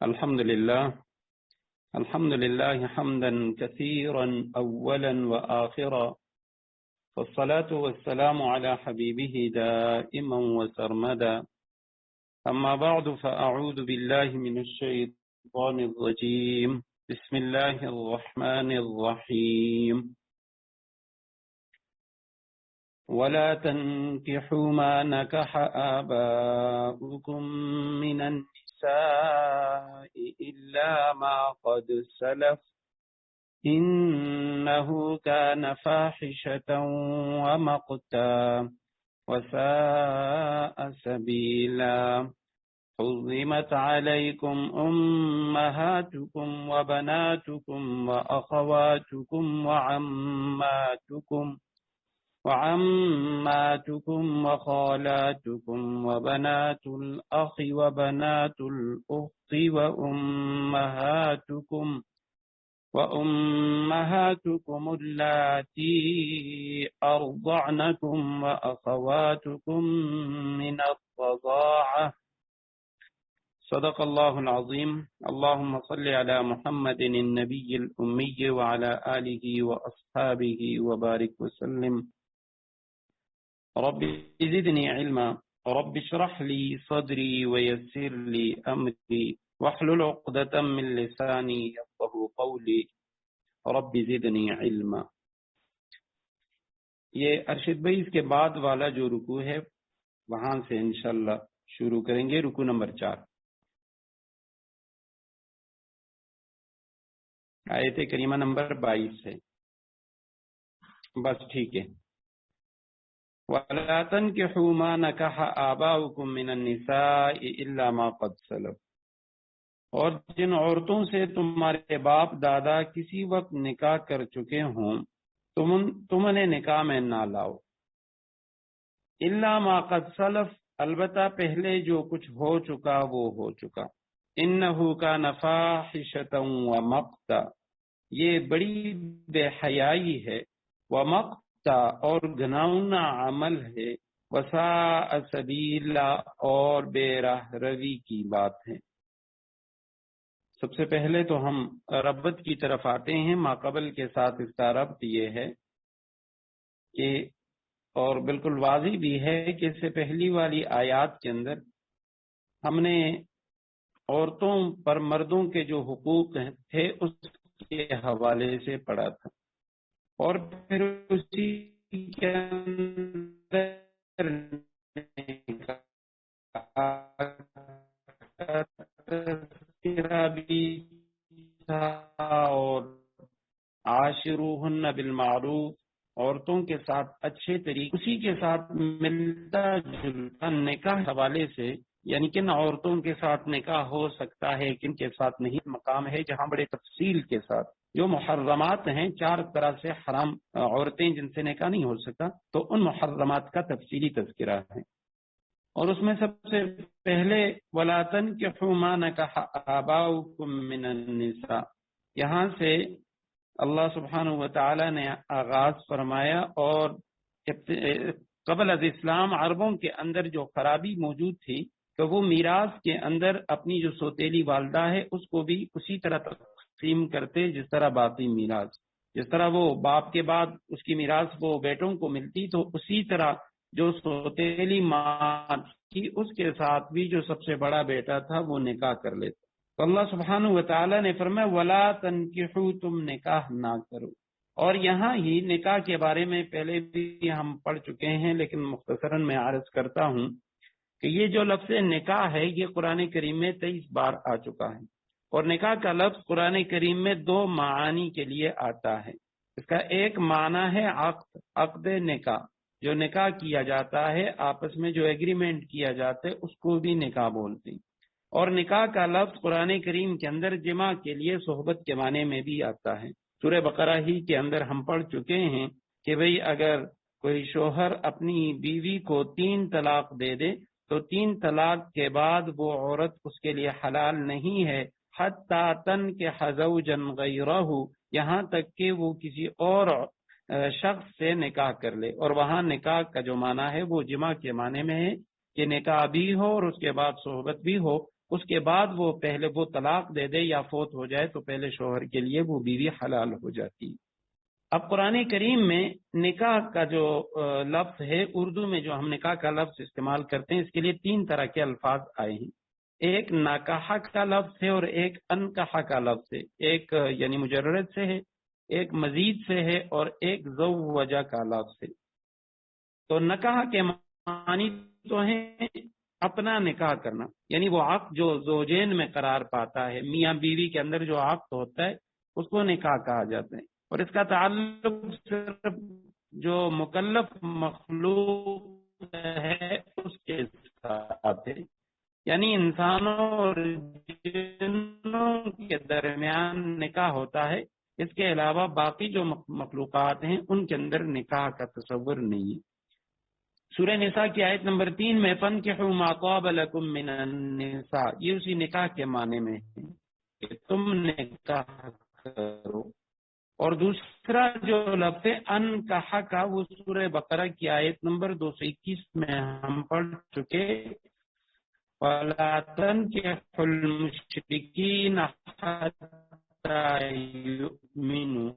الحمد لله حمدا كثيرا أولا وآخرا، والصلاة والسلام على حبيبه دائما وسرمدا. أما بعد، فأعوذ بالله من الشيطان الرجيم. بسم الله الرحمن الرحيم. ولا تنكحوا ما نكح آباؤكم من النساء إلا ما قد سلف إنه كان فاحشة ومقتا وساء سبيلا. حرمت عليكم أمهاتكم وبناتكم وأخواتكم وعماتكم وخالاتكم وبنات الأخ وبنات الأخت وأمهاتكم اللاتي أرضعنكم وأخواتكم من الرضاعة. صدق الله العظيم. اللهم صل على محمد النبي الأمي وعلى آله وأصحابه وبارك وسلم. رب زدني علما، رب اشرح لي صدري ويسر لي أمري واحلل عقدة من لساني يفقهوا قولي. رب زدنی علما. یہ ارشد بھائی اس کے بعد والا جو رکوع ہے وہاں سے انشاءاللہ شروع کریں گے، رکوع نمبر 4، آیت کریمہ نمبر 22 سے. بس ٹھیک ہے. وَلَا تَنْكِحُوا مَا نَكَحَ آبَاؤُكُم مِّنَ النِّسَاءِ إِلَّا مَا قَدْ سَلَفَ، اور جن عورتوں سے تمہارے باپ دادا کسی وقت نکاح کر چکے ہوں تم انہیں نکاح میں نہ لاؤ. الا ما قد سلف، البتہ پہلے جو کچھ ہو چکا وہ ہو چکا. انہ کان فاحشۃ ومقتا، یہ بڑی بے حیائی ہے، ومقتا اور گھناؤنا عمل ہے، وساء سبیلا اور بے راہ روی کی بات ہے. سب سے پہلے تو ہم ربط کی طرف آتے ہیں. ما قبل کے ساتھ اس کا ربط یہ ہے کہ، اور بالکل واضح بھی ہے کہ اس سے پہلی والی آیات کے اندر ہم نے عورتوں پر مردوں کے جو حقوق تھے اس کے حوالے سے پڑھا تھا، اور پھر اسی کے اندر بھی تھا، اور عاشروہن بالمعروف، عورتوں کے ساتھ اچھے طریقے، اسی کے ساتھ ملتا جلتا نکاح حوالے سے، یعنی کن عورتوں کے ساتھ نکاح ہو سکتا ہے، کن کے ساتھ نہیں، مقام ہے جہاں بڑے تفصیل کے ساتھ جو محرمات ہیں، 4 طرح سے حرام عورتیں جن سے نکاح نہیں ہو سکتا، تو ان محرمات کا تفصیلی تذکرہ ہے. اور اس میں سب سے پہلے وَلَا تَنْكِحُوا مَا نَكَحَ آبَاؤُكُم مِّنَ النِّسَاء، یہاں سے اللہ سبحانہ وتعالی نے آغاز فرمایا. اور قبل از اسلام عربوں کے اندر جو خرابی موجود تھی کہ وہ میراث کے اندر اپنی جو سوتیلی والدہ ہے اس کو بھی اسی طرح تقسیم کرتے جس طرح باقی میراث، جس طرح وہ باپ کے بعد اس کی میراث وہ بیٹوں کو ملتی، تو اسی طرح جو سوتیلی ماں تھی اس کے ساتھ بھی جو سب سے بڑا بیٹا تھا وہ نکاح کر لیتا. تو اللہ سبحانہ وتعالی نے فرمایا وَلَا تَنْكِحُوا، تم نکاح نہ کرو. اور یہاں ہی نکاح کے بارے میں پہلے بھی ہم پڑھ چکے ہیں، لیکن مختصراً میں عرض کرتا ہوں کہ یہ جو لفظ نکاح ہے یہ قرآن کریم میں 23 بار آ چکا ہے. اور نکاح کا لفظ قرآن کریم میں 2 معانی کے لیے آتا ہے. اس کا ایک معنی ہے عقد نکاح، جو نکاح کیا جاتا ہے، آپس میں جو ایگریمنٹ کیا جاتا ہے اس کو بھی نکاح بولتے ہیں. اور نکاح کا لفظ قرآن کریم کے اندر جمع کے لیے صحبت کے معنی میں بھی آتا ہے. سورہ بقرہ ہی کے اندر ہم پڑھ چکے ہیں کہ بھئی اگر کوئی شوہر اپنی بیوی کو 3 طلاق دے دے تو 3 طلاق کے بعد وہ عورت اس کے لیے حلال نہیں ہے، حتی تنکح زوجا غیرہ، یہاں تک کہ وہ کسی اور شخص سے نکاح کر لے. اور وہاں نکاح کا جو معنی ہے وہ جمع کے معنی میں ہے کہ نکاح بھی ہو اور اس کے بعد صحبت بھی ہو. اس کے بعد وہ پہلے وہ طلاق دے دے یا فوت ہو جائے تو پہلے شوہر کے لیے وہ بیوی حلال ہو جاتی۔ اب قرآن کریم میں نکاح کا جو لفظ ہے، اردو میں جو ہم نکاح کا لفظ استعمال کرتے ہیں، اس کے لیے 3 طرح کے الفاظ آئے ہیں۔ ایک ناکحہ کا لفظ ہے اور ایک انکحہ کا لفظ ہے۔ ایک یعنی مجرد سے ہے، ایک مزید سے ہے، اور ایک زوجہ کا لفظ ہے۔ تو نکاح کے معنی تو ہیں اپنا نکاح کرنا، یعنی وہ عقد جو زوجین میں قرار پاتا ہے، میاں بیوی کے اندر جو عقد ہوتا ہے اس کو نکاح کہا جاتا ہے، اور اس کا تعلق صرف جو مکلف مخلوق ہے اس کے ساتھ ہے، یعنی انسانوں اور جنوں کے درمیان نکاح ہوتا ہے، اس کے علاوہ باقی جو مخلوقات ہیں ان کے اندر نکاح کا تصور نہیں ہے۔ سورہ نساء کی آیت نمبر 3 میں فَانكِحُوا مَا طَابَ لَكُم مِّنَ النِّسَاء، یہ اسی نکاح کے معنی میں ہے کہ تم نکاح کرو۔ اور دوسرا جو لفظ انکحہ کا وہ سورہ بقرہ کی آیت نمبر 221 میں ہم پڑھ چکے، وَلَا تَنكِحُوا الْمُشْرِكِينَ حَتَّىٰ يُؤْمِنُوا،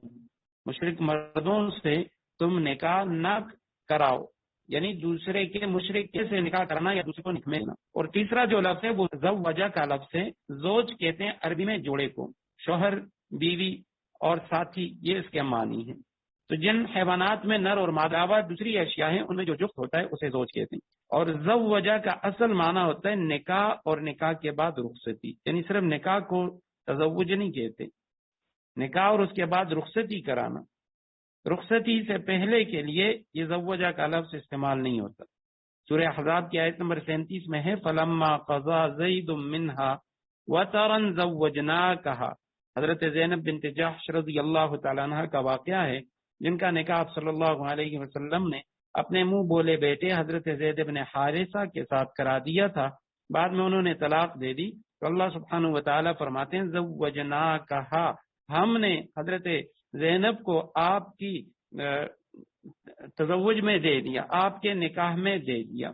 مشرک مردوں سے تم نکاح نہ کراؤ، یعنی دوسرے کے مشرک سے نکاح کرنا یا دوسرے کو نکاح میں، اور تیسرا جو لفظ ہے وہ زوجہ کا لفظ ہے۔ زوج کہتے ہیں عربی میں جوڑے کو، شوہر، بیوی اور ساتھی، یہ اس کے معنی ہیں۔ تو جن حیوانات میں نر اور مادہ دوسری اشیاء ہیں ان میں جو جفت ہوتا ہے اسے زوج کہتے ہیں۔ اور زوجہ کا اصل معنی ہوتا ہے نکاح اور نکاح کے بعد رخصتی، یعنی صرف نکاح کو تزوج نہیں کہتے، نکاح اور اس کے بعد رخصتی کرانا، رخصتی سے پہلے کے لیے یہ زوجہ کا لفظ استعمال نہیں ہوتا۔ سورہ احزاب کی آیت نمبر 37 میں ہے فَلَمَّا قَضَى زَيْدٌ مِّنْهَا وَطَرًا زَوَّجْنَاكَهَا، حضرت زینب بنت جحش رضی اللہ تعالیٰ عنہ کا واقعہ ہے، جن کا نکاح صلی اللہ علیہ وسلم نے اپنے منہ بولے بیٹے حضرت زید بن حارثہ کے ساتھ کرا دیا تھا، بعد میں انہوں نے طلاق دے دی، تو اللہ سبحانہ وتعالی فرماتے ہیں زوجناکہا، ہم نے حضرت زینب کو آپ کی تزوج میں دے دیا، آپ کے نکاح میں دے دیا۔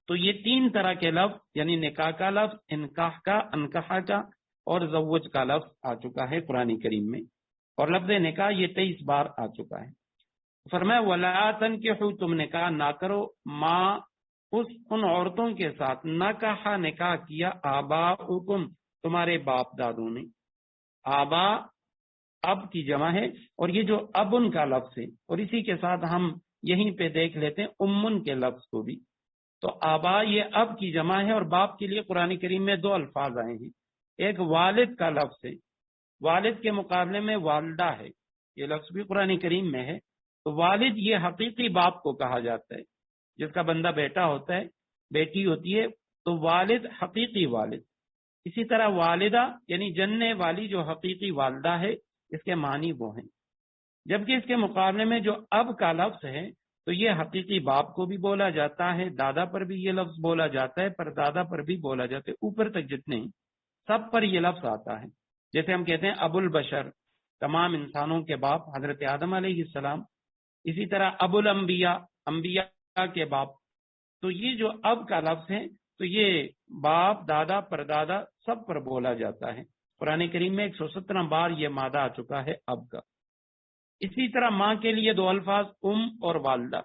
تو یہ 3 طرح کے لفظ، یعنی نکاح کا لفظ، انکاح کا، انکحہ کا اور زوج کا لفظ آ چکا ہے قرآن کریم میں، اور لفظ نکاح یہ 23 بار آ چکا ہے۔ فرمایا وَلَا تَنكِحُوا، تم نکاح نہ کرو، ماں ان عورتوں کے ساتھ، نکاح کیا، آباؤکم، تمہارے باپ دادوں نے۔ آبا اب کی جمع ہے، اور یہ جو ابن کا لفظ ہے، اور اسی کے ساتھ ہم یہیں پہ دیکھ لیتے ہیں امن کے لفظ کو بھی، تو آبا یہ اب کی جمع ہے، اور باپ کے لیے قرآن کریم میں 2 الفاظ آئے ہیں، ایک والد کا لفظ ہے، والد کے مقابلے میں والدہ ہے، یہ لفظ بھی قرآن کریم میں ہے۔ تو والد یہ حقیقی باپ کو کہا جاتا ہے، جس کا بندہ بیٹا ہوتا ہے، بیٹی ہوتی ہے، تو والد حقیقی والد۔ اسی طرح والدہ یعنی جننے والی جو حقیقی والدہ ہے، اس کے معنی وہ ہیں۔ جبکہ اس کے مقابلے میں جو اب کا لفظ ہے تو یہ حقیقی باپ کو بھی بولا جاتا ہے، دادا پر بھی یہ لفظ بولا جاتا ہے، پر دادا پر بھی بولا جاتا ہے، اوپر تک جتنے ہیں سب پر یہ لفظ آتا ہے۔ جیسے ہم کہتے ہیں ابو البشر، تمام انسانوں کے باپ حضرت آدم علیہ السلام، اسی طرح ابو الانبیاء، انبیاء کے باپ۔ تو یہ جو اب کا لفظ ہے تو یہ باپ، دادا، پردادا سب پر بولا جاتا ہے۔ قرآن کریم میں 117 بار یہ مادہ آ چکا ہے اب کا۔ اسی طرح ماں کے لیے 2 الفاظ اور والدہ،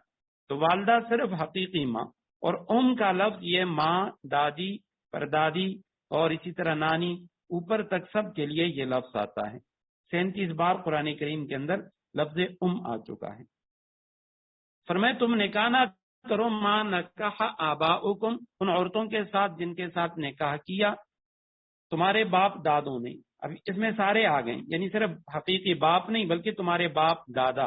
تو والدہ صرف حقیقی ماں، اور کا لفظ یہ ماں، دادی، پردادی اور اسی طرح نانی، اوپر تک سب کے لیے یہ لفظ آتا ہے۔ 37 بار قرآن کریم کے اندر لفظ آ چکا ہے۔ فرمائے تم نکاح نہ کرو، ماں نکاح آباؤکم، ان عورتوں کے ساتھ جن کے ساتھ نکاح کیا تمہارے باپ دادوں نے۔ اب اس میں سارے آ گئے، یعنی صرف حقیقی باپ نہیں بلکہ تمہارے باپ دادا۔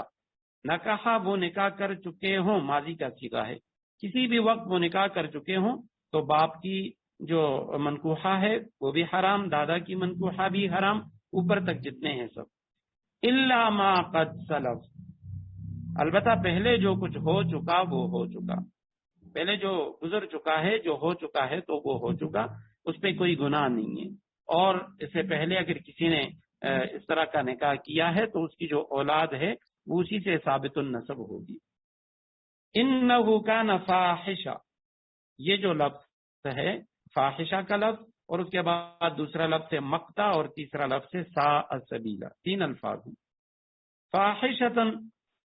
نکاح وہ نکاح کر چکے ہوں، ماضی کا صیغہ ہے، کسی بھی وقت وہ نکاح کر چکے ہوں تو باپ کی جو منکوحہ ہے وہ بھی حرام، دادا کی منکوحہ بھی حرام، اوپر تک جتنے ہیں سب۔ الا ما قد سلف، البتہ پہلے جو کچھ ہو چکا وہ ہو چکا، پہلے جو گزر چکا ہے، جو ہو چکا ہے تو وہ ہو چکا، اس پہ کوئی گناہ نہیں ہے۔ اور اس سے پہلے اگر کسی نے اس طرح کا نکاح کیا ہے تو اس کی جو اولاد ہے وہ اسی سے ثابت النسب ہوگی۔ انہ کان فاحشہ، یہ جو لفظ ہے فاحشہ کا لفظ، اور اس کے بعد دوسرا لفظ ہے مقتا، اور تیسرا لفظ ہے ساء سبیلا، 3 الفاظ ہیں۔ فاحشتن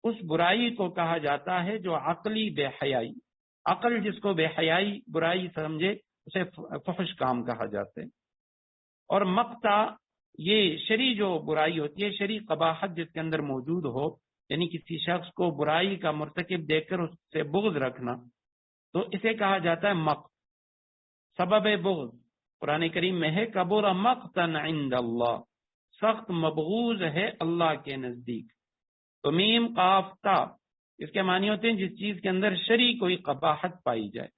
اس برائی کو کہا جاتا ہے جو عقلی بے حیائی، عقل جس کو بے حیائی برائی سمجھے اسے فحش کام کہا جاتا ہے۔ اور مقتا یہ شرعی جو برائی ہوتی ہے، شرعی قباحت جس کے اندر موجود ہو، یعنی کسی شخص کو برائی کا مرتکب دیکھ کر اس سے بغض رکھنا، تو اسے کہا جاتا ہے مقت۔ سبب بغض قرآن کریم میں ہے کبر مقتا عند اللہ، سخت مبغوض ہے اللہ کے نزدیک۔ تو میم قاف تا اس کے معنی ہوتے ہیں جس چیز کے اندر شرعی کوئی قباحت پائی جائے،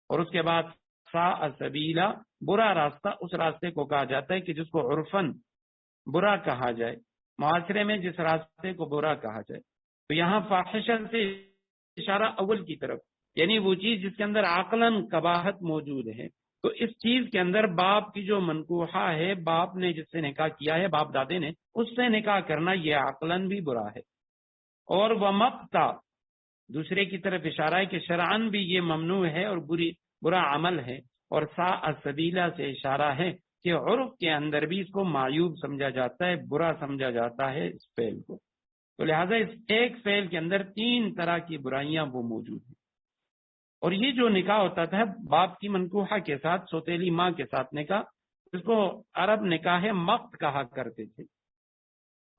اور اس کے بعد ساء سبیلا برا راستہ، اس راستے کو کہا جاتا ہے کہ جس کو عرفن برا کہا جائے، معاشرے میں جس راستے کو برا کہا جائے۔ تو یہاں فاحشہ سے اشارہ اول کی طرف، یعنی وہ چیز جس کے اندر عقلاً قباحت موجود ہے۔ تو اس چیز کے اندر باپ کی جو منکوحہ ہے، باپ نے جس سے نکاح کیا ہے، باپ دادے نے، اس سے نکاح کرنا یہ عقلاً بھی برا ہے۔ اور وہ مقتا دوسرے کی طرف اشارہ ہے کہ شرعاً بھی یہ ممنوع ہے اور برا عمل ہے، اور ساء سبیلا سے اشارہ ہے کہ عرف کے اندر بھی اس کو معیوب سمجھا جاتا ہے، برا سمجھا جاتا ہے اس فعل کو۔ تو لہٰذا اس ایک فعل کے اندر 3 طرح کی برائیاں وہ موجود ہیں۔ اور یہ جو نکاح ہوتا تھا باپ کی منکوحہ کے ساتھ، سوتیلی ماں کے ساتھ نکاح، اس کو عرب نکاح مقت کہا کرتے تھے۔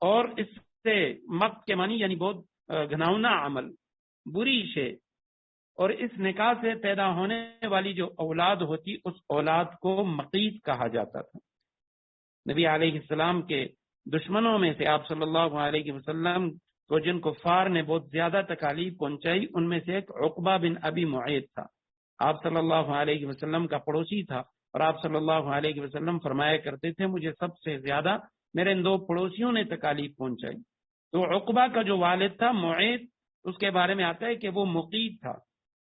اور اس سے مقت کے معنی یعنی بہت گھناؤنا عمل، بری شے، اور اس نکاح سے پیدا ہونے والی جو اولاد ہوتی اس اولاد کو مقیت کہا جاتا تھا۔ نبی علیہ السلام کے دشمنوں میں سے آپ صلی اللہ علیہ وسلم کو جن کفار نے بہت زیادہ تکالیف پہنچائی، ان میں سے ایک عقبہ بن ابی معیط تھا۔ آپ صلی اللہ علیہ وسلم کا پڑوسی تھا، اور آپ صلی اللہ علیہ وسلم فرمایا کرتے تھے مجھے سب سے زیادہ میرے ان 2 پڑوسیوں نے تکالیف پہنچائی۔ تو عقبہ کا جو والد تھا معیط، اس کے بارے میں آتا ہے کہ وہ مقیت تھا،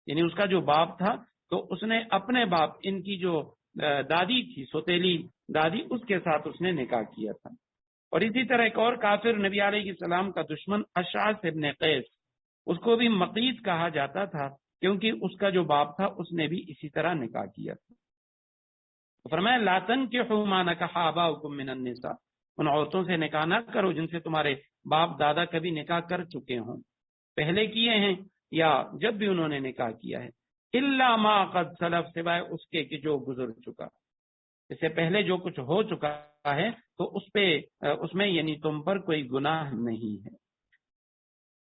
یعنی اس کا جو باپ تھا، تو اس نے اپنے باپ، ان کی جو دادی تھی سوتیلی دادی، اس کے ساتھ اس نے نکاح کیا تھا۔ اور اسی طرح ایک اور کافر نبی علیہ السلام کا دشمن اشعث ابن قیس، اس کو بھی مقیت کہا جاتا تھا کیونکہ اس کا جو باپ تھا اس نے بھی اسی طرح نکاح کیا تھا۔ فرمایا لا تنکحوا ما نکح آباؤکم من النساء، ان عورتوں سے نکاح نہ کرو جن سے تمہارے باپ دادا کبھی نکاح کر چکے ہوں، پہلے کیے ہیں یا جب بھی انہوں نے نکاح کیا ہے، الا ما قد سلف، سوائے اس کے کہ جو گزر چکا، اس سے پہلے جو کچھ ہو چکا ہے تو اس میں یعنی تم پر کوئی گناہ نہیں ہے۔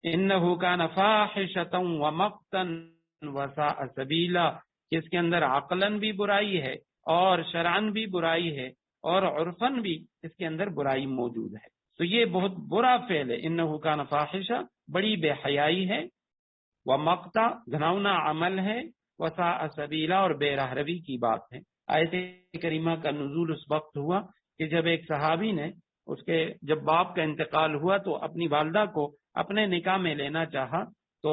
انہ کان فاحشۃ ومقتا وساء سبیلا، اس کے اندر عقلاً بھی برائی ہے اور شرعاً بھی برائی ہے اور عرفاً بھی اس کے اندر برائی موجود ہے۔ تو یہ بہت برا فعل ہے، انہ کان فاحشہ بڑی بے حیائی ہے، ومقتا گھناؤنا عمل ہے، وساء سبیلا اور بے راہ روی کی بات ہے۔ آیت کریمہ کا نزول اس وقت ہوا کہ جب ایک صحابی نے جب باپ کا انتقال ہوا تو اپنی والدہ کو اپنے نکاح میں لینا چاہا، تو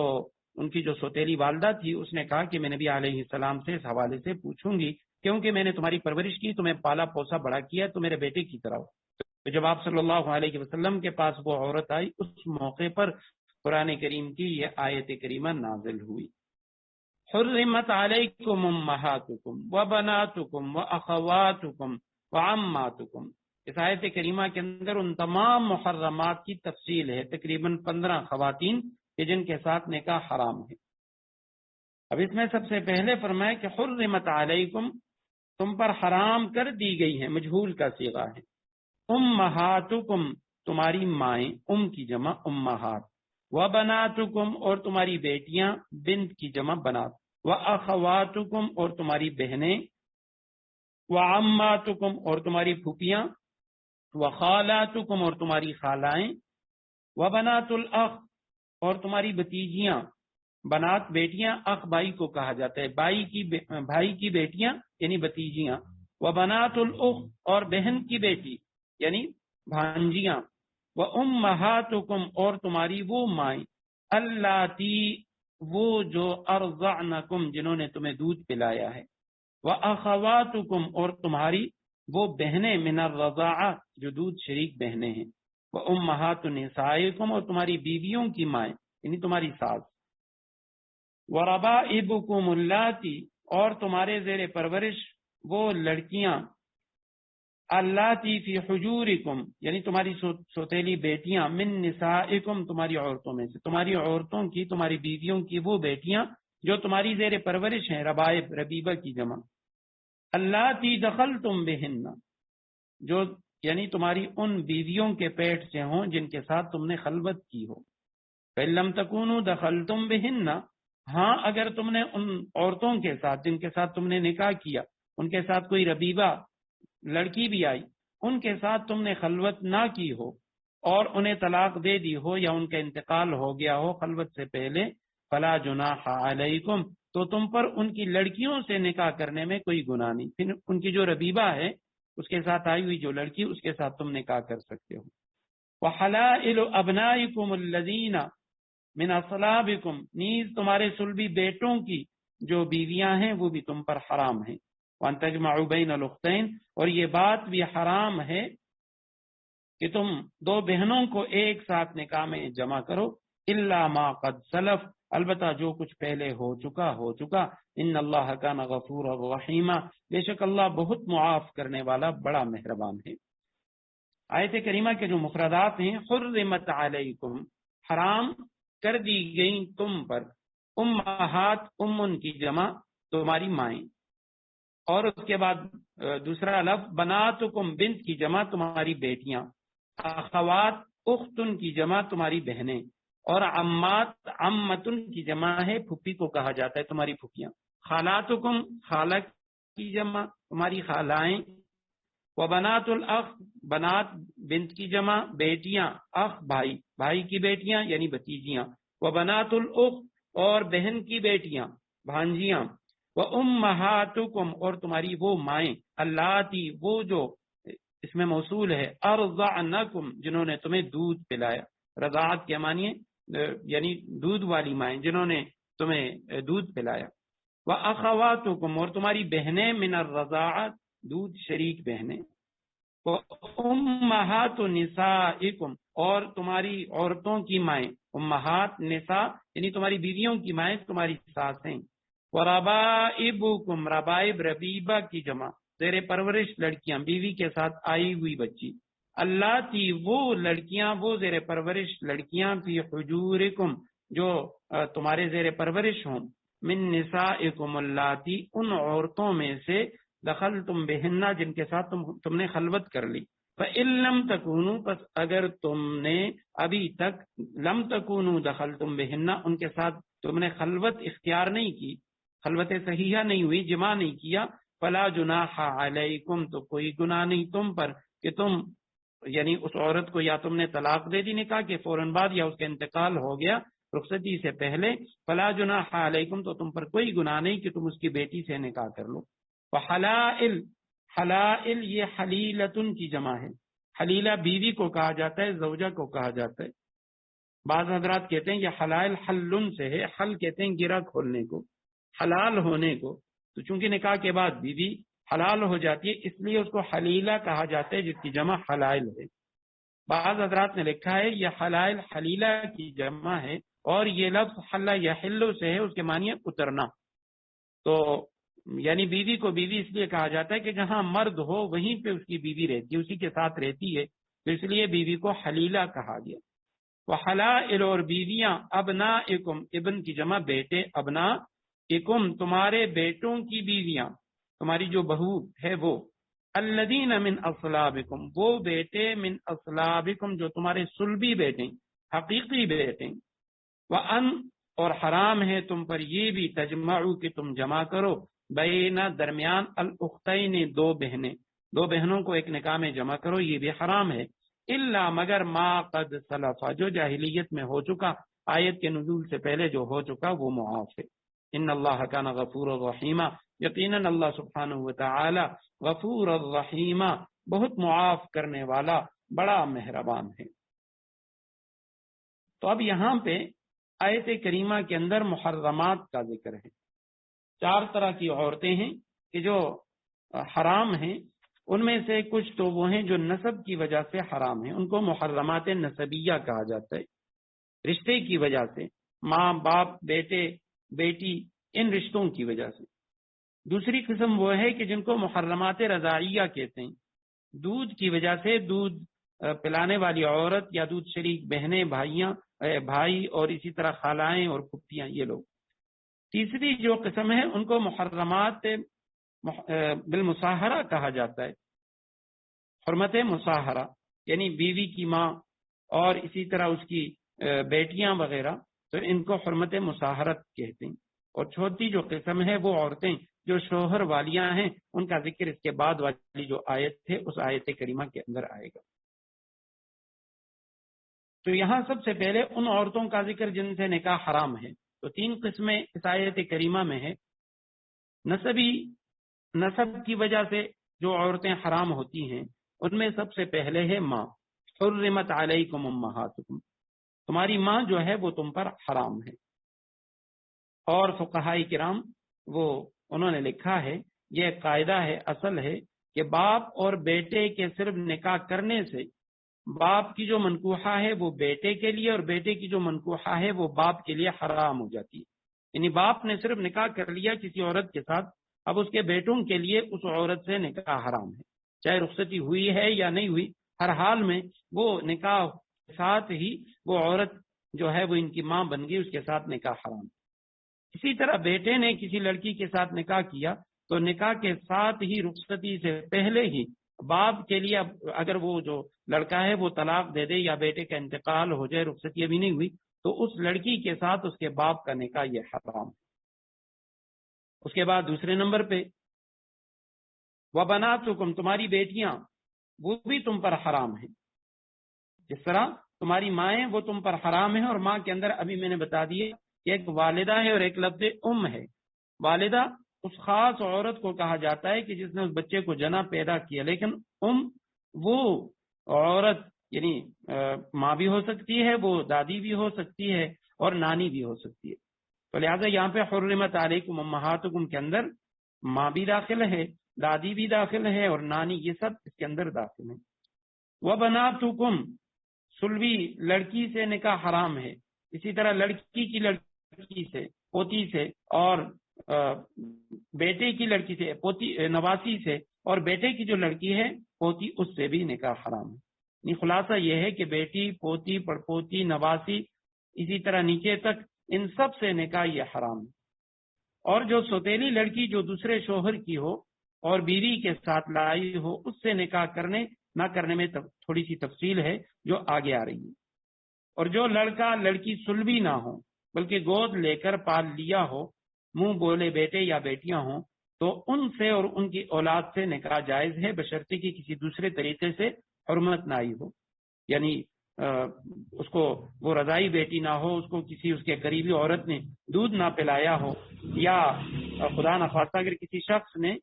ان کی جو سوتیلی والدہ تھی اس نے کہا کہ میں نبی علیہ السلام سے اس حوالے سے پوچھوں گی کیونکہ میں نے تمہاری پرورش کی، تمہیں پالا پوسا بڑا کیا، تو میرے بیٹے کی طرح ہو۔ تو جب آپ صلی اللہ علیہ وسلم کے پاس وہ عورت آئی، اس موقع پر قرآن کریم کی یہ آیت کریمہ نازل ہوئی، حرمت علیکم امہاتکم وبناتکم واخواتکم وعماتکم۔ اس آیت کریمہ کے اندر ان تمام محرمات کی تفصیل ہے، تقریباً 15 خواتین کہ جن کے ساتھ نکاح حرام ہے۔ اب اس میں سب سے پہلے فرمایا کہ حرمت علیکم، تم پر حرام کر دی گئی ہے، مجہول کا صیغہ ہے۔ امہاتکم، تمہاری مائیں، کی جمع امہات، وبناتکم، اور تمہاری بیٹیاں، بنت کی جمع بنات، واخواتکم، اور تمہاری بہنیں، وعماتکم، اور تمہاری پھوپھیاں، وخالاتکم، اور تمہاری خالائیں، وبنات الاخ، اور تمہاری بھتیجیاں، بنات بیٹیاں، اخ بھائی کو کہا جاتا ہے، بھائی کی بیٹیاں یعنی بھتیجیاں، وبنات الاخ، اور بہن کی بیٹی یعنی بھانجیاں، وامہاتکم، اور تمہاری وہ مائیں، اللاتی، وہ جو ارضعنکم، جنہوں نے تمہیں دودھ پلایا ہے، واخواتکم، اور تمہاری وہ بہنیں، من الرضاعہ، جو دودھ شریک بہنیں ہیں، وامہات نسائکم، اور تمہاری بیویوں کی مائیں یعنی تمہاری ساس، وربائبکم اللاتی، اور تمہارے زیر پرورش وہ لڑکیاں اللاتی فی حجورکم یعنی تمہاری سوتیلی بیٹیاں من نسائکم تمہاری عورتوں میں سے، تمہاری عورتوں کی، تمہاری بیویوں کی وہ بیٹیاں جو تمہاری زیر پرورش ہیں، ربائب ربیبہ کی جمع، اللاتی دخلتم بہن جو یعنی تمہاری ان بیویوں کے پیٹ سے ہوں جن کے ساتھ تم نے خلوت کی ہو، فَإِن لَمْ تَكُونُوا دَخَلْتُمْ بِهِنَّ ہاں اگر تم نے ان عورتوں کے ساتھ جن کے ساتھ تم نے نکاح کیا، ان کے ساتھ کوئی ربیبہ لڑکی بھی آئی، ان کے ساتھ تم نے خلوت نہ کی ہو اور انہیں طلاق دے دی ہو یا ان کا انتقال ہو گیا ہو خلوت سے پہلے، فلا جناح علیکم تو تم پر ان کی لڑکیوں سے نکاح کرنے میں کوئی گناہ نہیں، پھر ان کی جو ربیبہ ہے اس کے ساتھ آئی ہوئی جو لڑکی اس کے ساتھ تم نکاح کر سکتے ہو۔ وحلائل ابنائکم الذین من اصلابکم نیز تمہارے صلبی بیٹوں کی جو بیویاں ہیں وہ بھی تم پر حرام ہیں، وان تجمعوا بین الاختین اور یہ بات بھی حرام ہے کہ تم دو بہنوں کو ایک ساتھ نکاح میں جمع کرو، الا ما قد سلف البتہ جو کچھ پہلے ہو چکا، ان اللہ کان غفورا رحیما بے شک اللہ بہت معاف کرنے والا بڑا مہربان ہے۔ آیت کریمہ کے جو مفردات ہیں، حرمت علیکم حرام کر دی گئی تم پر، امہات امن کی جمع تمہاری مائیں، اور اس کے بعد دوسرا لفظ بناتکم بنت کی جمع تمہاری بیٹیاں، اخوات اختن کی جمع تمہاری بہنیں، اور عمات عمتن کی جمع ہے پھپھی کو کہا جاتا ہے تمہاری پھپھیاں، خالاتکم خالہ کی جمع تمہاری خالائیں، وبنات الاخ بنات بنت کی جمع بیٹیاں، اخ بھائی کی بیٹیاں یعنی بھتیجیاں، وبنات الاخت اور بہن کی بیٹیاں بھانجیاں، وامہاتکم اور تمہاری وہ مائیں، اللاتی وہ جو اس میں موصول ہے، ارضعنکم جنہوں نے تمہیں دودھ پلایا، رضاعت کے معنی یعنی دودھ والی مائیں جنہوں نے تمہیں دودھ پلایا، واخواتکم اور تمہاری بہنیں من الرضاعت دودھ شریک بہنیں، امہات نسائکم اور تمہاری عورتوں کی مائیں، امہات نساء یعنی تمہاری بیویوں کی مائیں تمہاری ساسیں، وربائبکم ربائب ربیبہ کی جمع زیر پرورش لڑکیاں بیوی کے ساتھ آئی ہوئی بچی، اللاتی وہ لڑکیاں وہ زیر پرورش لڑکیاں فی حجورکم جو تمہارے زیر پرورش ہوں، من نسائکم اللاتی ان عورتوں میں سے دخلتم بہنہ جن کے ساتھ تم نے خلوت کر لی، فَإِن لَمْ تَكُونُوا پس اگر تم نے ابھی تک لم تکونوا دخلتم بہنہ ان کے ساتھ تم نے خلوت اختیار نہیں کی، خلوت صحیحہ نہیں ہوئی، جماع نہیں کیا، فلا جناح علیکم تو کوئی گناہ نہیں تم پر کہ تم یعنی اس عورت کو یا تم نے طلاق دے دی نکاح کے فوراً بعد یا اس کا انتقال ہو گیا رخصتی سے پہلے، فلا جناح علیکم تو تم پر کوئی گناہ نہیں کہ تم اس کی بیٹی سے نکاح کر لو۔ وحلائل حلائل یہ حلیلتن کی جمع ہے، حلیلہ بیوی کو کہا جاتا ہے، زوجہ کو کہا جاتا ہے، بعض حضرات کہتے ہیں یہ حلائل حلن سے ہے، حل کہتے ہیں گرہ کھولنے کو، حلال ہونے کو، تو چونکہ نکاح کے بعد بیوی حلال ہو جاتی ہے اس لیے اس کو حلیلہ کہا جاتا ہے جس کی جمع حلائل ہے۔ بعض حضرات نے لکھا ہے یہ حلائل حلیلہ کی جمع ہے اور یہ لفظ حل یحل سے ہے، اس کے معنی ہے اترنا، تو یعنی بیوی کو بیوی اس لیے کہا جاتا ہے کہ جہاں مرد ہو وہیں پہ اس کی بیوی رہتی ہے، اسی کے ساتھ رہتی ہے، تو اس لیے بیوی کو حلیلہ کہا گیا۔ وحلائل اور بیویاں ابنائکم ابن کی جمع بیٹے، ابنائکم تمہارے بیٹوں کی بیویاں، تمہاری جو بہو ہے وہ، الذین من اصلابکم وہ بیٹے من اصلابکم جو تمہارے صلبی بیٹے حقیقی بیٹے، وان اور حرام ہے تم پر یہ بھی تجمعو کہ تم جمع کرو بین درمیان الاختین دو بہنوں کو ایک نکاح میں جمع کرو، یہ بھی حرام ہے، الا مگر ما قد سلفا جو جاہلیت میں ہو چکا، آیت کے نزول سے پہلے جو ہو چکا وہ معاف ہے، ان اللہ کان غفور الرحیم یقیناً اللہ سبحانہ وتعالی غفور الرحیم بہت معاف کرنے والا بڑا مہربان ہے۔ تو اب یہاں پہ آیت کریمہ کے اندر محرمات کا ذکر ہے، 4 طرح کی عورتیں ہیں کہ جو حرام ہیں، ان میں سے کچھ تو وہ ہیں جو نسب کی وجہ سے حرام ہیں، ان کو محرمات نسبیہ کہا جاتا ہے، رشتے کی وجہ سے، ماں باپ بیٹے بیٹی ان رشتوں کی وجہ سے۔ دوسری قسم وہ ہے کہ جن کو محرمات رضاعیہ کہتے ہیں، دودھ کی وجہ سے دودھ پلانے والی عورت یا دودھ شریک بہنیں، بھائی اور اسی طرح خالائیں اور پھپھیاں، یہ لوگ۔ تیسری جو قسم ہے ان کو محرمات بالمصاہرہ کہا جاتا ہے، حرمت مصاہرہ، یعنی بیوی کی ماں اور اسی طرح اس کی بیٹیاں وغیرہ، تو ان کو حرمت مصاہرت کہتے ہیں۔ اور چوتھی جو قسم ہے وہ عورتیں جو شوہر والیاں ہیں، ان کا ذکر اس کے بعد والی جو آیت ہے اس آیت کریمہ کے اندر آئے گا۔ تو یہاں سب سے پہلے ان عورتوں کا ذکر جن سے نکاح حرام ہے۔ تو تین قسمیں اس آیت کریمہ میں ہے۔ نسب کی وجہ سے جو عورتیں حرام ہوتی ہیں ان میں سب سے پہلے ہے ماں، حرمت علیکم امہاتکم، تمہاری ماں جو ہے وہ تم پر حرام ہے۔ اور فقہاء کرام انہوں نے لکھا ہے، یہ قاعدہ ہے، اصل ہے کہ باپ اور بیٹے کے صرف نکاح کرنے سے باپ کی جو منکوحہ ہے وہ بیٹے کے لیے اور بیٹے کی جو منکوحہ ہے وہ باپ کے لیے حرام ہو جاتی ہے۔ یعنی باپ نے صرف نکاح کر لیا کسی عورت کے ساتھ، اب اس کے بیٹوں کے لیے اس عورت سے نکاح حرام ہے، چاہے رخصتی ہوئی ہے یا نہیں ہوئی، ہر حال میں وہ نکاح کے ساتھ ہی وہ عورت جو ہے وہ ان کی ماں بن گئی، اس کے ساتھ نکاح حرام۔ اسی طرح بیٹے نے کسی لڑکی کے ساتھ نکاح کیا تو نکاح کے ساتھ ہی رخصتی سے پہلے ہی باپ کے لیے اگر وہ جو لڑکا ہے وہ طلاق دے دے یا بیٹے کا انتقال ہو جائے، رخصتی ابھی نہیں ہوئی، تو اس لڑکی کے ساتھ اس کے باپ کا نکاح یہ حرام ہے۔ اس کے بعد دوسرے نمبر پہ وَبَنَاتُكُمْ، تمہاری بیٹیاں وہ بھی تم پر حرام ہیں، جس طرح تمہاری مائیں وہ تم پر حرام ہیں۔ اور ماں کے اندر ابھی میں نے بتا دیا کہ ایک والدہ ہے اور ایک لفظ ام ہے۔ والدہ اس خاص عورت کو کہا جاتا ہے کہ جس نے اس بچے کو جنا پیدا کیا، لیکن ام وہ عورت یعنی ماں بھی ہو سکتی ہے، وہ دادی بھی ہو سکتی ہے اور نانی بھی ہو سکتی ہے۔ تو لہٰذا یہاں پہ حرمت علیکم امہاتکم کے اندر ماں بھی داخل ہے، دادی بھی داخل ہے اور نانی، یہ سب اس کے اندر داخل ہیں۔ وَبَنَاتُكُمْ، سلوی لڑکی سے نکاح حرام ہے، اسی طرح لڑکی کی لڑکی سے، پوتی سے، اور بیٹے کی لڑکی سے، پوتی نواسی سے، اور بیٹے کی جو لڑکی ہے پوتی، اس سے بھی نکاح حرام ہے۔ خلاصہ یہ ہے کہ بیٹی، پوتی، پڑپوتی، نواسی، اسی طرح نیچے تک، ان سب سے نکاح یہ حرام ہے۔ اور جو سوتیلی لڑکی جو دوسرے شوہر کی ہو اور بیوی کے ساتھ لائی ہو، اس سے نکاح کرنے نہ کرنے میں تھوڑی سی تفصیل ہے جو آگے آ رہی ہے۔ اور جو لڑکا لڑکی سلبی نہ ہو بلکہ گود لے کر پال لیا ہو، منہ بولے بیٹے یا بیٹیاں ہوں، تو ان سے اور ان کی اولاد سے نکاح جائز ہے، بشرطے کہ کسی دوسرے طریقے سے حرمت نہ آئی ہو، یعنی اس کو وہ رضائی بیٹی نہ ہو، اس کو کسی اس کے قریبی عورت نے دودھ نہ پلایا ہو، یا خدا نخواستہ اگر کسی شخص نے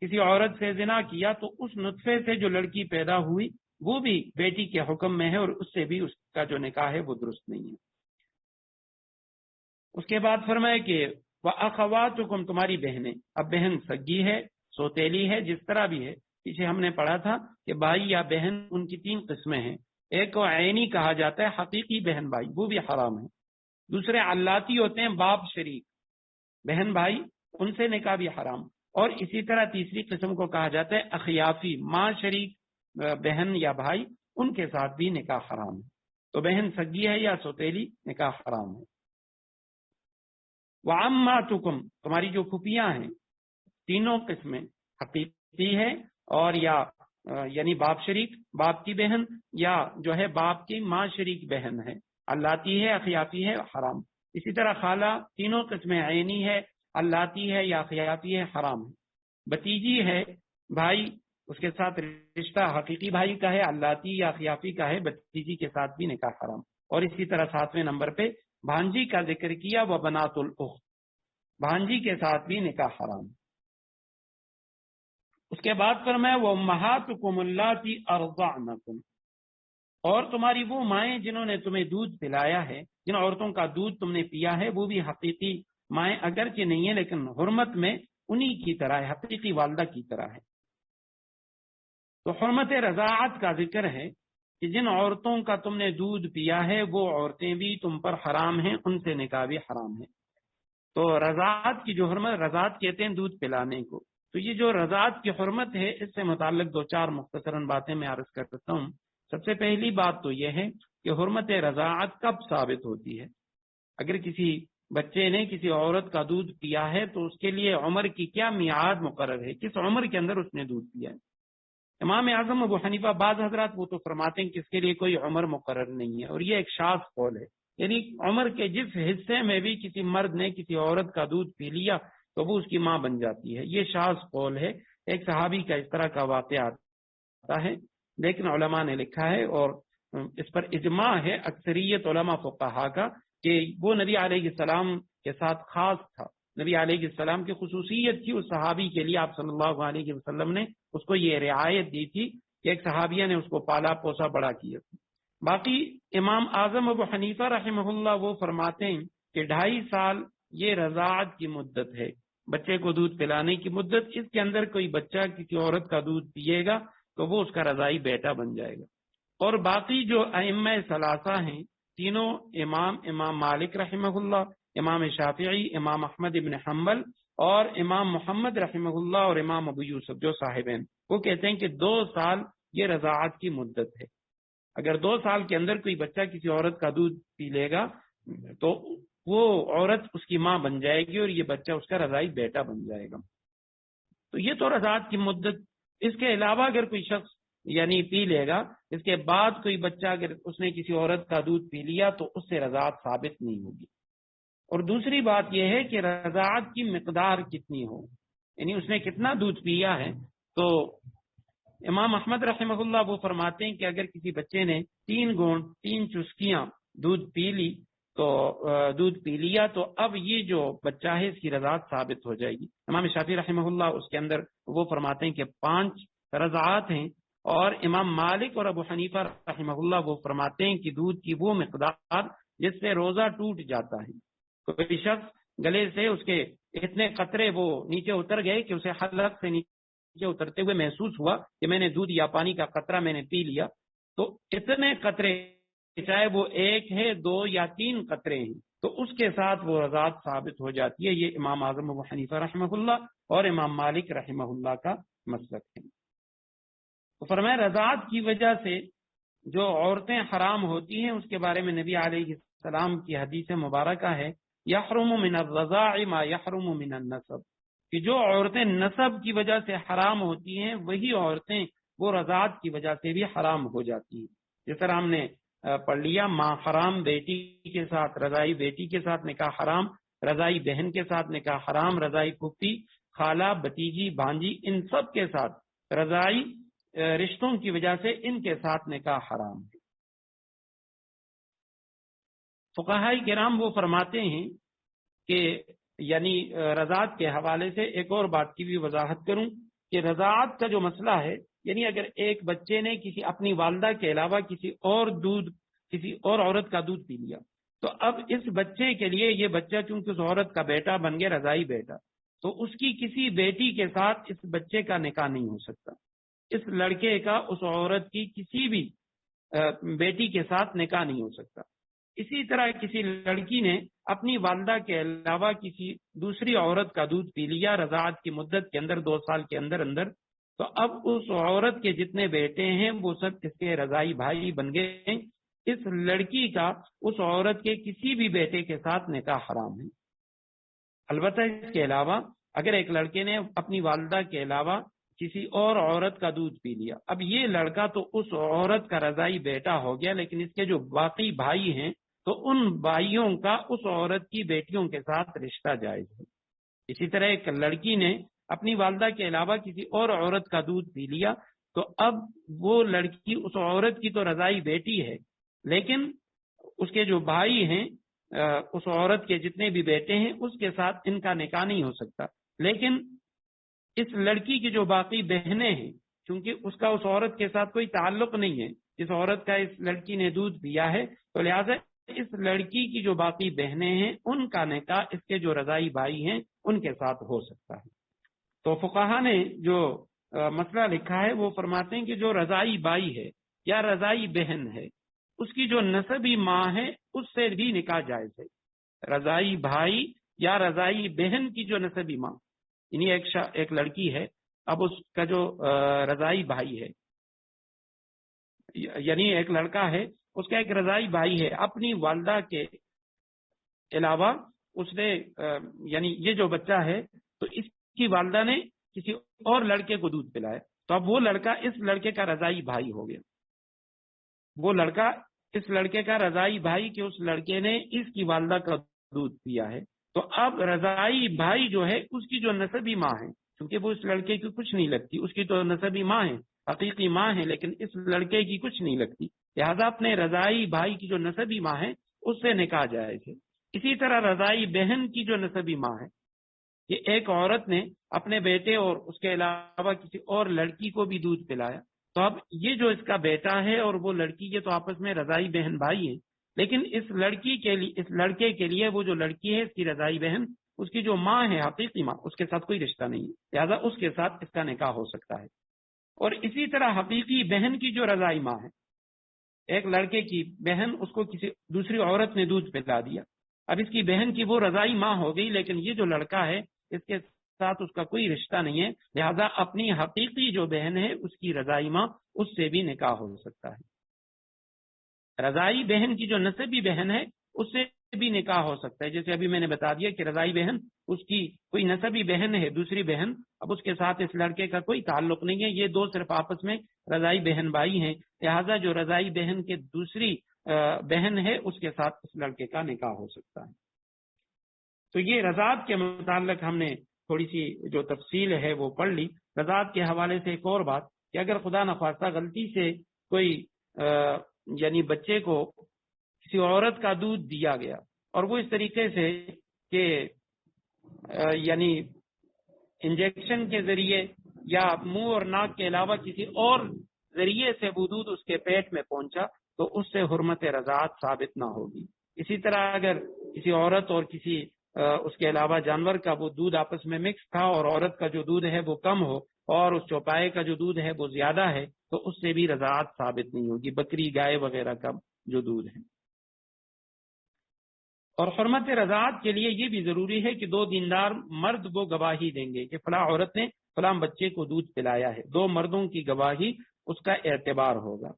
کسی عورت سے زنا کیا تو اس نطفے سے جو لڑکی پیدا ہوئی وہ بھی بیٹی کے حکم میں ہے اور اس سے بھی اس کا جو نکاح ہے وہ درست نہیں ہے۔ اس کے بعد فرمائے کہ وَأَخَوَاتُكُمْ، تمہاری بہنیں۔ اب بہن سگی ہے، سوتیلی ہے، جس طرح بھی ہے، پیچھے ہم نے پڑھا تھا کہ بھائی یا بہن ان کی تین قسمیں ہیں۔ ایک کو عینی کہا جاتا ہے، حقیقی بہن بھائی، وہ بھی حرام ہے۔ دوسرے علاتی ہوتے ہیں، باپ شریک بہن بھائی، ان سے نکاح بھی حرام۔ اور اسی طرح تیسری قسم کو کہا جاتا ہے اخیافی، ماں شریک بہن یا بھائی، ان کے ساتھ بھی نکاح حرام ہے۔ تو بہن سگی ہے یا سوتیلی، نکاح حرام ہے۔ وَعَمَّاتُكُمْ، تمہاری جو پھوپھیاں ہیں، تینوں قسمیں، حقیقی ہے اور یا یعنی باپ شریک، باپ کی بہن، یا جو ہے باپ کی ماں شریک بہن ہے، علاتی ہے، اخیافی ہے، حرام۔ اسی طرح خالہ، تینوں قسمیں، عینی ہے، علاتی ہے یا اخیافی ہے، حرام ہے۔ بتیجی ہے، بھائی اس کے ساتھ رشتہ حقیقی بھائی کا ہے، علاتی یا اخیافی کا ہے، بتیجی کے ساتھ بھی نکاح حرام۔ اور اسی طرح ساتویں نمبر پہ بھانجی کا ذکر کیا، وہ بنات الاخت، بھانجی کے ساتھ بھی نکاح حرام۔ اس کے بعد فرمایا وَأُمَّهَاتُكُمُ اللَّاتِي أَرْضَعْنَكُمْ، اور تمہاری وہ مائیں جنہوں نے تمہیں دودھ پلایا ہے، جن عورتوں کا دودھ تم نے پیا ہے، وہ بھی حقیقی مائیں اگرچہ نہیں ہیں لیکن حرمت میں انہی کی طرح ہے، حقیقی والدہ کی طرح ہے۔ تو حرمت رضاعت کا ذکر ہے کہ جن عورتوں کا تم نے دودھ پیا ہے وہ عورتیں بھی تم پر حرام ہیں، ان سے نکاح بھی حرام ہے۔ تو رضاعت کی جو حرمت، رضاعت کہتے ہیں دودھ پلانے کو، تو یہ جو رضاعت کی حرمت ہے اس سے متعلق دو چار مختصراً باتیں میں عرض کر سکتا ہوں۔ سب سے پہلی بات تو یہ ہے کہ حرمت رضاعت کب ثابت ہوتی ہے۔ اگر کسی بچے نے کسی عورت کا دودھ پیا ہے تو اس کے لیے عمر کی کیا میعاد مقرر ہے، کس عمر کے اندر اس نے دودھ پیا ہے۔ امام اعظم ابو حنیفہ بعض حضرات وہ تو فرماتے ہیں کہ اس کے لیے کوئی عمر مقرر نہیں ہے، اور یہ ایک شاذ قول ہے، یعنی عمر کے جس حصے میں بھی کسی مرد نے کسی عورت کا دودھ پی لیا تو وہ اس کی ماں بن جاتی ہے، یہ شاذ قول ہے۔ ایک صحابی کا اس طرح کا واقعہ آتا ہے، لیکن علماء نے لکھا ہے اور اس پر اجماع ہے اکثریت علماء فقہا کا کہ وہ نبی علیہ السلام کے ساتھ خاص تھا، نبی علیہ السلام کی خصوصیت تھی اس صحابی کے لیے، آپ صلی اللہ علیہ وسلم نے اس کو یہ رعایت دی تھی کہ ایک صحابیہ نے اس کو پالا پوسا بڑا کیا۔ باقی امام اعظم ابو حنیفہ رحمہ اللہ وہ فرماتے ہیں کہ 2.5 سال یہ رضاعت کی مدت ہے، بچے کو دودھ پلانے کی مدت، اس کے اندر کوئی بچہ کسی عورت کا دودھ پیے گا تو وہ اس کا رضاعی بیٹا بن جائے گا۔ اور باقی جو ائمہ ثلاثہ ہیں تینوں، امام مالک رحمہ اللہ، امام شافعی، امام احمد ابن حنبل اور امام محمد رحمہ اللہ اور امام ابو یوسف جو صاحب ہیں، وہ کہتے ہیں کہ 2 سال یہ رضاعت کی مدت ہے۔ اگر 2 سال کے اندر کوئی بچہ کسی عورت کا دودھ پی لے گا تو وہ عورت اس کی ماں بن جائے گی اور یہ بچہ اس کا رضاعی بیٹا بن جائے گا۔ تو یہ تو رضاعت کی مدت۔ اس کے علاوہ اگر کوئی شخص یعنی پی لے گا، اس کے بعد کوئی بچہ اگر اس نے کسی عورت کا دودھ پی لیا تو اس سے رضاعت ثابت نہیں ہوگی۔ اور دوسری بات یہ ہے کہ رضاعت کی مقدار کتنی ہو، یعنی اس نے کتنا دودھ پیا ہے۔ تو امام احمد رحمہ اللہ وہ فرماتے ہیں کہ اگر کسی بچے نے 3 گھونٹ 3 چسکیاں دودھ پی لیا تو اب یہ جو بچہ ہے اس کی رضاعت ثابت ہو جائے گی۔ امام شافعی رحمہ اللہ اس کے اندر وہ فرماتے ہیں کہ 5 رضاعت ہیں، اور امام مالک اور ابو حنیفہ رحمہ اللہ وہ فرماتے ہیں کہ دودھ کی وہ مقدار جس سے روزہ ٹوٹ جاتا ہے۔ کوئی شخص گلے سے اس کے اتنے قطرے وہ نیچے اتر گئے کہ اسے حلق سے نیچے اترتے ہوئے محسوس ہوا کہ میں نے دودھ یا پانی کا قطرہ میں نے پی لیا، تو اتنے قطرے چاہے وہ 1 ہے 2 یا 3 قطرے ہیں تو اس کے ساتھ وہ رضاعت ثابت ہو جاتی ہے۔ یہ امام اعظم ابو حنیفہ رحمہ اللہ اور امام مالک رحمہ اللہ کا مسلک ہے۔ تو فرمایا رضاعت کی وجہ سے جو عورتیں حرام ہوتی ہیں اس کے بارے میں نبی علیہ السلام کی حدیث مبارکہ ہے، یحرم من الرضاع ما یحرم من النسب، کہ جو عورتیں نسب کی وجہ سے حرام ہوتی ہیں وہی عورتیں وہ رضاعت کی وجہ سے بھی حرام ہو جاتی ہیں۔ جس طرح ہم نے پڑھ لیا، ماں حرام بیٹی کے ساتھ، رضائی بیٹی کے ساتھ نکاح حرام، رضائی بہن کے ساتھ نکاح حرام، رضائی پھوپھی، خالہ، بتیجی، بھانجی، ان سب کے ساتھ رضائی رشتوں کی وجہ سے ان کے ساتھ نکاح حرام ہے۔ فقہاء کرام وہ فرماتے ہیں کہ یعنی رضاعت کے حوالے سے ایک اور بات کی بھی وضاحت کروں کہ رضاعت کا جو مسئلہ ہے، یعنی اگر ایک بچے نے کسی اپنی والدہ کے علاوہ کسی اور عورت کا دودھ پی لیا تو اب اس بچے کے لیے یہ بچہ چونکہ اس عورت کا بیٹا بن گیا، رضائی بیٹا، تو اس کی کسی بیٹی کے ساتھ اس بچے کا نکاح نہیں ہو سکتا، اس لڑکے کا اس عورت کی کسی بھی بیٹی کے ساتھ نکاح نہیں ہو سکتا۔ اسی طرح کسی لڑکی نے اپنی والدہ کے علاوہ کسی دوسری عورت کا دودھ پی لیا رضاعت کی مدت کے اندر 2 سال کے اندر تو اب اس عورت کے جتنے بیٹے ہیں وہ سب اس کے رضائی بھائی بن گئے۔ اس لڑکی کا اس عورت کے کسی بھی بیٹے کے ساتھ نکاح حرام ہے۔ البتہ اس کے علاوہ اگر ایک لڑکے نے اپنی والدہ کے علاوہ کسی اور عورت کا دودھ پی لیا، اب یہ لڑکا تو اس عورت کا رضائی بیٹا ہو گیا، لیکن اس کے جو باقی بھائی ہیں تو ان بھائیوں کا اس عورت کی بیٹیوں کے ساتھ رشتہ جائز ہے۔ اسی طرح ایک لڑکی نے اپنی والدہ کے علاوہ کسی اور عورت کا دودھ پی لیا تو اب وہ لڑکی اس عورت کی تو رضائی بیٹی ہے، لیکن اس کے جو بھائی ہیں، اس عورت کے جتنے بھی بیٹے ہیں، اس کے ساتھ ان کا نکاح نہیں ہو سکتا۔ لیکن اس لڑکی کی جو باقی بہنیں ہیں، چونکہ اس کا اس عورت کے ساتھ کوئی تعلق نہیں ہے، اس عورت کا اس لڑکی نے دودھ پیا ہے، تو لہٰذا اس لڑکی کی جو باقی بہنیں ہیں ان کا نکاح اس کے جو رضائی بھائی ہیں ان کے ساتھ ہو سکتا ہے۔ تو فقہا نے جو مسئلہ لکھا ہے وہ فرماتے ہیں کہ جو رضائی بھائی ہے یا رضائی بہن ہے اس کی جو نسبی ماں ہے اس سے بھی نکاح جائز ہے۔ رضائی بھائی یا رضائی بہن کی جو نسبی ماں، یعنی ایک لڑکی ہے، اب اس کا جو رضائی بھائی ہے، یعنی ایک لڑکا ہے، اس کا ایک رضائی بھائی ہے، اپنی والدہ کے علاوہ اس نے یعنی یہ جو بچہ ہے تو اس کی والدہ نے کسی اور لڑکے کو دودھ پلایا، تو اب وہ لڑکا اس لڑکے کا رضائی بھائی ہو گیا، وہ لڑکا اس لڑکے کا رضائی بھائی کہ اس لڑکے نے اس کی والدہ کا دودھ پیا ہے، تو اب رضائی بھائی جو ہے اس کی جو نسبی ماں ہے، کیونکہ وہ اس لڑکے کی کچھ نہیں لگتی، اس کی تو نسبی ماں ہے، حقیقی ماں ہے، لیکن اس لڑکے کی کچھ نہیں لگتی، لہذا اپنے رضائی بھائی کی جو نسبی ماں ہے اس سے نکاح جائز ہے۔ اسی طرح رضائی بہن کی جو نسبی ماں ہے، کہ ایک عورت نے اپنے بیٹے اور اس کے علاوہ کسی اور لڑکی کو بھی دودھ پلایا، تو اب یہ جو اس کا بیٹا ہے اور وہ لڑکی کے تو آپس میں رضائی بہن بھائی ہیں، لیکن اس لڑکے کے لیے وہ جو لڑکی ہے اس کی رضائی بہن، اس کی جو ماں ہے حقیقی ماں، اس کے ساتھ کوئی رشتہ نہیں ہے، لہذا اس کے ساتھ اس کا نکاح ہو سکتا ہے۔ اور اسی طرح حقیقی بہن کی جو رضائی ماں ہے، ایک لڑکے کی بہن، اس کو کسی دوسری عورت نے دودھ پلا دیا، اب اس کی بہن کی وہ رضائی ماں ہو گئی، لیکن یہ جو لڑکا ہے اس کے ساتھ اس کا کوئی رشتہ نہیں ہے، لہذا اپنی حقیقی جو بہن ہے اس کی رضائی ماں، اس سے بھی نکاح ہو سکتا ہے۔ رضائی بہن کی جو نسبی بہن ہے اس سے بھی نکاح ہو سکتا ہے، جیسے ابھی میں نے بتا دیا کہ رضائی بہن اس کی کوئی نسبی بہن ہے، دوسری بہن، اب اس کے ساتھ اس لڑکے کا کوئی تعلق نہیں ہے، یہ دو صرف آپس میں رضائی بہن بھائی ہیں، لہذا جو رضائی بہن کے دوسری بہن ہے اس کے ساتھ اس لڑکے کا نکاح ہو سکتا ہے۔ تو یہ رضاعت کے متعلق ہم نے تھوڑی سی جو تفصیل ہے وہ پڑھ لی۔ رضاعت کے حوالے سے ایک اور بات کہ اگر خدا نخواستہ غلطی سے کوئی یعنی بچے کو کسی عورت کا دودھ دیا گیا اور وہ اس طریقے سے کہ یعنی انجیکشن کے ذریعے یا منہ اور ناک کے علاوہ کسی اور ذریعے سے وہ دودھ اس کے پیٹ میں پہنچا تو اس سے حرمت رضاعت ثابت نہ ہوگی۔ اسی طرح اگر کسی عورت اور کسی اس کے علاوہ جانور کا وہ دودھ آپس میں مکس تھا اور عورت کا جو دودھ ہے وہ کم ہو اور اس چوپائے کا جو دودھ ہے وہ زیادہ ہے تو اس سے بھی رضاعت ثابت نہیں ہوگی، بکری گائے وغیرہ کا جو دودھ ہے۔ اور حرمت رضاعت کے لیے یہ بھی ضروری ہے کہ دو دیندار مرد وہ گواہی دیں گے کہ فلاں عورت نے فلاں بچے کو دودھ پلایا ہے، دو مردوں کی گواہی اس کا اعتبار ہوگا۔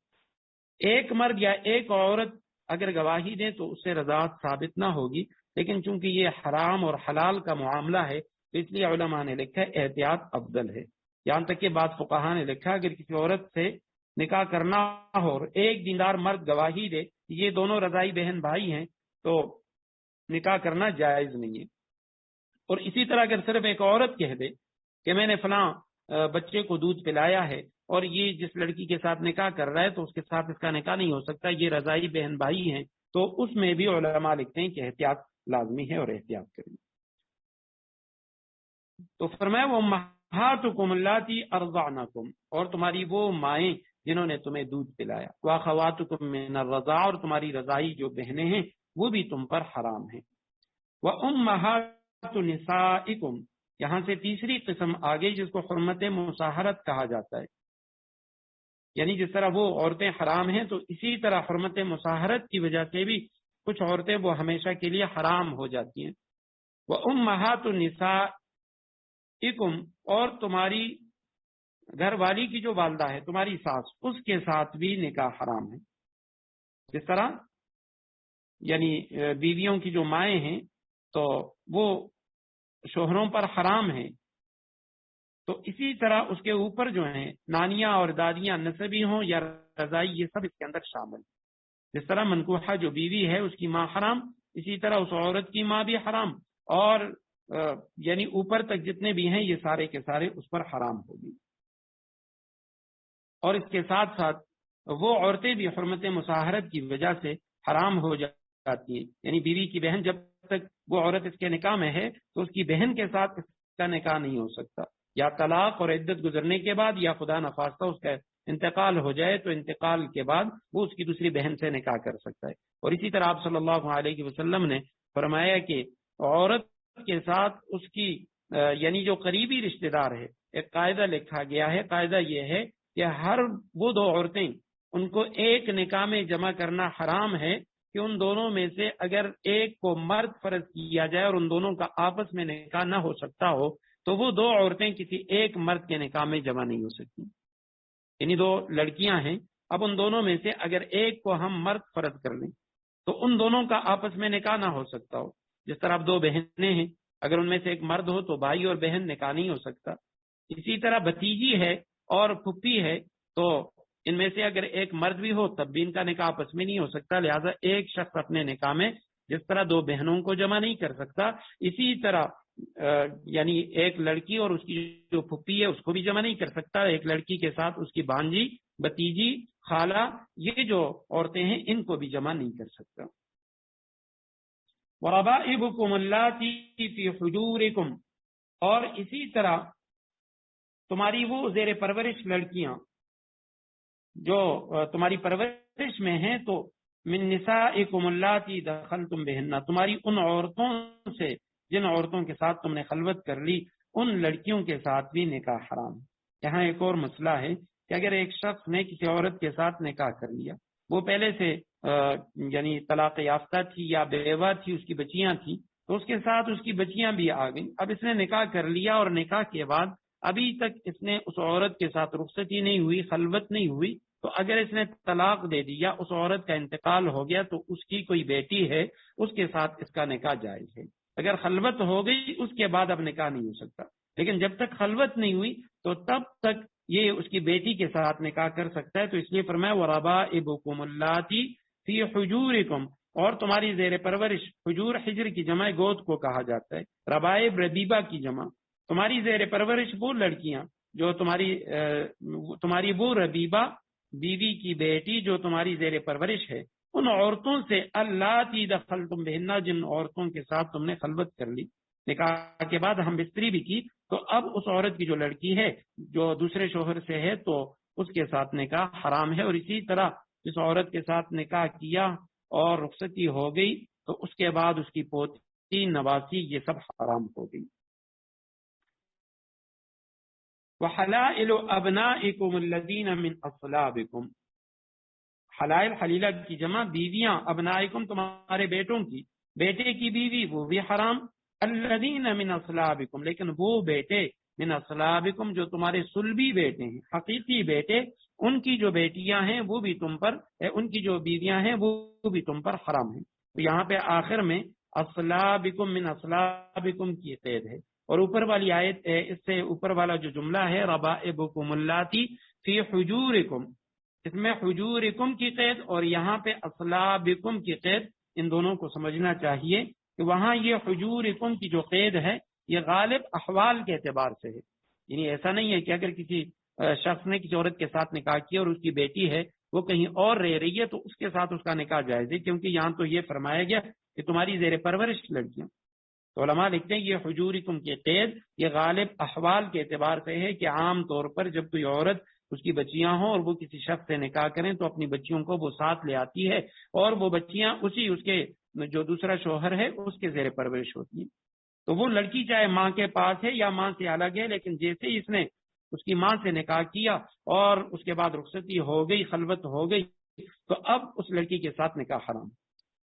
ایک مرد یا ایک عورت اگر گواہی دیں تو اس سے رضاعت ثابت نہ ہوگی، لیکن چونکہ یہ حرام اور حلال کا معاملہ ہے تو اس لیے علماء نے لکھا ہے احتیاط افضل ہے۔ یہاں تک کہ بعض فقہاء نے لکھا اگر کسی عورت سے نکاح کرنا ہو اور ایک دیندار مرد گواہی دے یہ دونوں رضائی بہن بھائی ہیں تو نکاح کرنا جائز نہیں ہے۔ اور اسی طرح اگر صرف ایک عورت کہہ دے کہ میں نے فلاں بچے کو دودھ پلایا ہے اور یہ جس لڑکی کے ساتھ نکاح کر رہا ہے تو اس کے ساتھ اس کا نکاح نہیں ہو سکتا، یہ رضائی بہن بھائی ہیں، تو اس میں بھی علماء لکھتے ہیں کہ احتیاط لازمی ہے اور احتیاط کریں۔ تو فرمایا وہ امہاتکم اللاتی ارضعنکم، اور تمہاری وہ مائیں جنہوں نے تمہیں دودھ پلایا، واخواتکم من الرضاع، اور تمہاری رضائی جو بہنیں ہیں وہ بھی تم پر حرام ہیں۔ وامہات نسائکم، یہاں سے تیسری قسم آ گئی جس کو حرمت مصاہرت کہا جاتا ہے، یعنی جس طرح وہ عورتیں حرام ہیں تو اسی طرح حرمت مصاہرت کی وجہ سے بھی کچھ عورتیں وہ ہمیشہ کے لیے حرام ہو جاتی ہیں۔ وامہات نسائکم، اور تمہاری گھر والی کی جو والدہ ہے تمہاری ساس، اس کے ساتھ بھی نکاح حرام ہے۔ جس طرح یعنی بیویوں کی جو مائیں ہیں تو وہ شوہروں پر حرام ہیں، تو اسی طرح اس کے اوپر جو ہیں نانیاں اور دادیاں نسبی ہوں یا رضائی، یہ سب اس کے اندر شامل۔ جس طرح منکوحہ جو بیوی ہے اس کی ماں حرام، اسی طرح اس عورت کی ماں بھی حرام، اور یعنی اوپر تک جتنے بھی ہیں یہ سارے کے سارے اس پر حرام ہوگی۔ اور اس کے ساتھ ساتھ وہ عورتیں بھی حرمت مصاہرت کی وجہ سے حرام ہو جاتی ہیں، یعنی بیوی کی بہن جب تک وہ عورت اس کے نکاح میں ہے تو اس کی بہن کے ساتھ اس کا نکاح نہیں ہو سکتا، یا طلاق اور عدت گزرنے کے بعد یا خدا نخواستہ اس کا انتقال ہو جائے تو انتقال کے بعد وہ اس کی دوسری بہن سے نکاح کر سکتا ہے۔ اور اسی طرح آپ صلی اللہ علیہ وسلم نے فرمایا کہ عورت کے ساتھ اس کی یعنی جو قریبی رشتہ دار ہے، ایک قاعدہ لکھا گیا ہے، قاعدہ یہ ہے کہ ہر وہ دو عورتیں ان کو ایک نکاح میں جمع کرنا حرام ہے کہ ان دونوں میں سے اگر ایک کو مرد فرض کیا جائے اور ان دونوں کا آپس میں نکاح نہ ہو سکتا ہو تو وہ دو عورتیں کسی ایک مرد کے نکاح میں جمع نہیں ہو سکتی. یعنی دو لڑکیاں ہیں، اب ان دونوں میں سے اگر ایک کو ہم مرد فرض کر لیں تو ان دونوں کا آپس میں نکاح نہ ہو سکتا ہو. جس طرح اب دو بہنیں ہیں، اگر ان میں سے ایک مرد ہو تو بھائی اور بہن نکاح نہیں ہو سکتا. اسی طرح بھتیجی ہے اور پھپھی ہے، تو ان میں سے اگر ایک مرد بھی ہو تب بھی ان کا نکاح آپس میں نہیں ہو سکتا. لہذا ایک شخص اپنے نکاح میں جس طرح دو بہنوں کو جمع نہیں کر سکتا، اسی طرح یعنی ایک لڑکی اور اس کی جو پھپھی ہے اس کو بھی جمع نہیں کر سکتا. ایک لڑکی کے ساتھ اس کی بھانجی، بھتیجی، خالہ، یہ جو عورتیں ہیں ان کو بھی جمع نہیں کر سکتا. وَرَبَائِبُكُمُ اللَّاتِي فِي حُجُورِكُمْ، اور اسی طرح تمہاری وہ زیر پرورش لڑکیاں جو تمہاری پرورش میں ہیں، تو من نسائکم اللاتی دخلتم بہن، تمہاری ان عورتوں سے جن عورتوں کے ساتھ تم نے خلوت کر لی، ان لڑکیوں کے ساتھ بھی نکاح حرام. یہاں ایک اور مسئلہ ہے کہ اگر ایک شخص نے کسی عورت کے ساتھ نکاح کر لیا، وہ پہلے سے یعنی طلاق یافتہ تھی یا بیوہ تھی، اس کی بچیاں تھیں، تو اس کے ساتھ اس کی بچیاں بھی آ گئیں. اب اس نے نکاح کر لیا اور نکاح کے بعد ابھی تک اس نے اس عورت کے ساتھ رخصتی نہیں ہوئی، خلوت نہیں ہوئی، تو اگر اس نے طلاق دے دیا، اس عورت کا انتقال ہو گیا، تو اس کی کوئی بیٹی ہے، اس کے ساتھ اس کا نکاح جائز ہے. اگر خلوت ہو گئی اس کے بعد اب نکاح نہیں ہو سکتا، لیکن جب تک خلوت نہیں ہوئی تو تب تک یہ اس کی بیٹی کے ساتھ نکاح کر سکتا ہے. تو اس لیے فرمایا وَرَبَائِبُكُمُ اللَّاتِي فِي حُجُورِكُمْ، اور تمہاری زیر پرورش، حجور حجر کی جمع گود کو کہا جاتا ہے، ربائب ربیبہ کی جمع. تمہاری زیر پرورش وہ لڑکیاں جو تمہاری وہ ربیبہ بیوی کی بیٹی جو تمہاری زیر پرورش ہے، ان عورتوں سے اللاتی دخلتم بہن، جن عورتوں کے ساتھ تم نے خلوت کر لی، نکاح کے بعد ہم بستری بھی کی، تو اب اس عورت کی جو لڑکی ہے جو دوسرے شوہر سے ہے تو اس کے ساتھ نکاح حرام ہے. اور اسی طرح جس عورت کے ساتھ نکاح کیا اور رخصتی ہو گئی تو اس کے بعد اس کی پوتی، نواسی، یہ سب حرام ہو گئی. وحلائل ابنائکم الذین من اصلابکم، حلائل حلیلہ کی جمع بیویاں، ابنائکم تمہارے بیٹوں کی، بیٹے کی بیوی وہ بھی حرام. الذین من اصلابکم، لیکن وہ بیٹے من اصلابکم جو تمہارے صلبی بیٹے ہیں، حقیقی بیٹے، ان کی جو بیٹیاں ہیں وہ بھی تم پر، ان کی جو بیویاں ہیں وہ بھی تم پر حرام ہیں. تو یہاں پہ آخر میں اصلابکم من اصلابکم کی قید ہے، اور اوپر والی آیت، اس سے اوپر والا جو جملہ ہے ربائبکم اللاتی فی حجورکم، اس میں حجورکم کی قید اور یہاں پہ اصلابکم کی قید، ان دونوں کو سمجھنا چاہیے کہ وہاں یہ حجورکم کی جو قید ہے یہ غالب احوال کے اعتبار سے ہے. یعنی ایسا نہیں ہے کہ اگر کسی شخص نے کسی عورت کے ساتھ نکاح کیا اور اس کی بیٹی ہے وہ کہیں اور رہ رہی ہے تو اس کے ساتھ اس کا نکاح جائز ہے، کیونکہ یہاں تو یہ فرمایا گیا کہ تمہاری زیر پرورش لڑکیاں. تو علماء لکھتے ہیں یہ حجورکم کی قید یہ غالب احوال کے اعتبار سے ہے کہ عام طور پر جب کوئی عورت، اس کی بچیاں ہوں اور وہ کسی شخص سے نکاح کریں تو اپنی بچیوں کو وہ ساتھ لے آتی ہے، اور وہ بچیاں اس کے جو دوسرا شوہر ہے اس کے زیر پرورش ہوتی ہیں. تو وہ لڑکی چاہے ماں کے پاس ہے یا ماں سے الگ ہے، لیکن جیسے ہی اس نے اس کی ماں سے نکاح کیا اور اس کے بعد رخصتی ہو گئی، خلوت ہو گئی، تو اب اس لڑکی کے ساتھ نکاح حرام.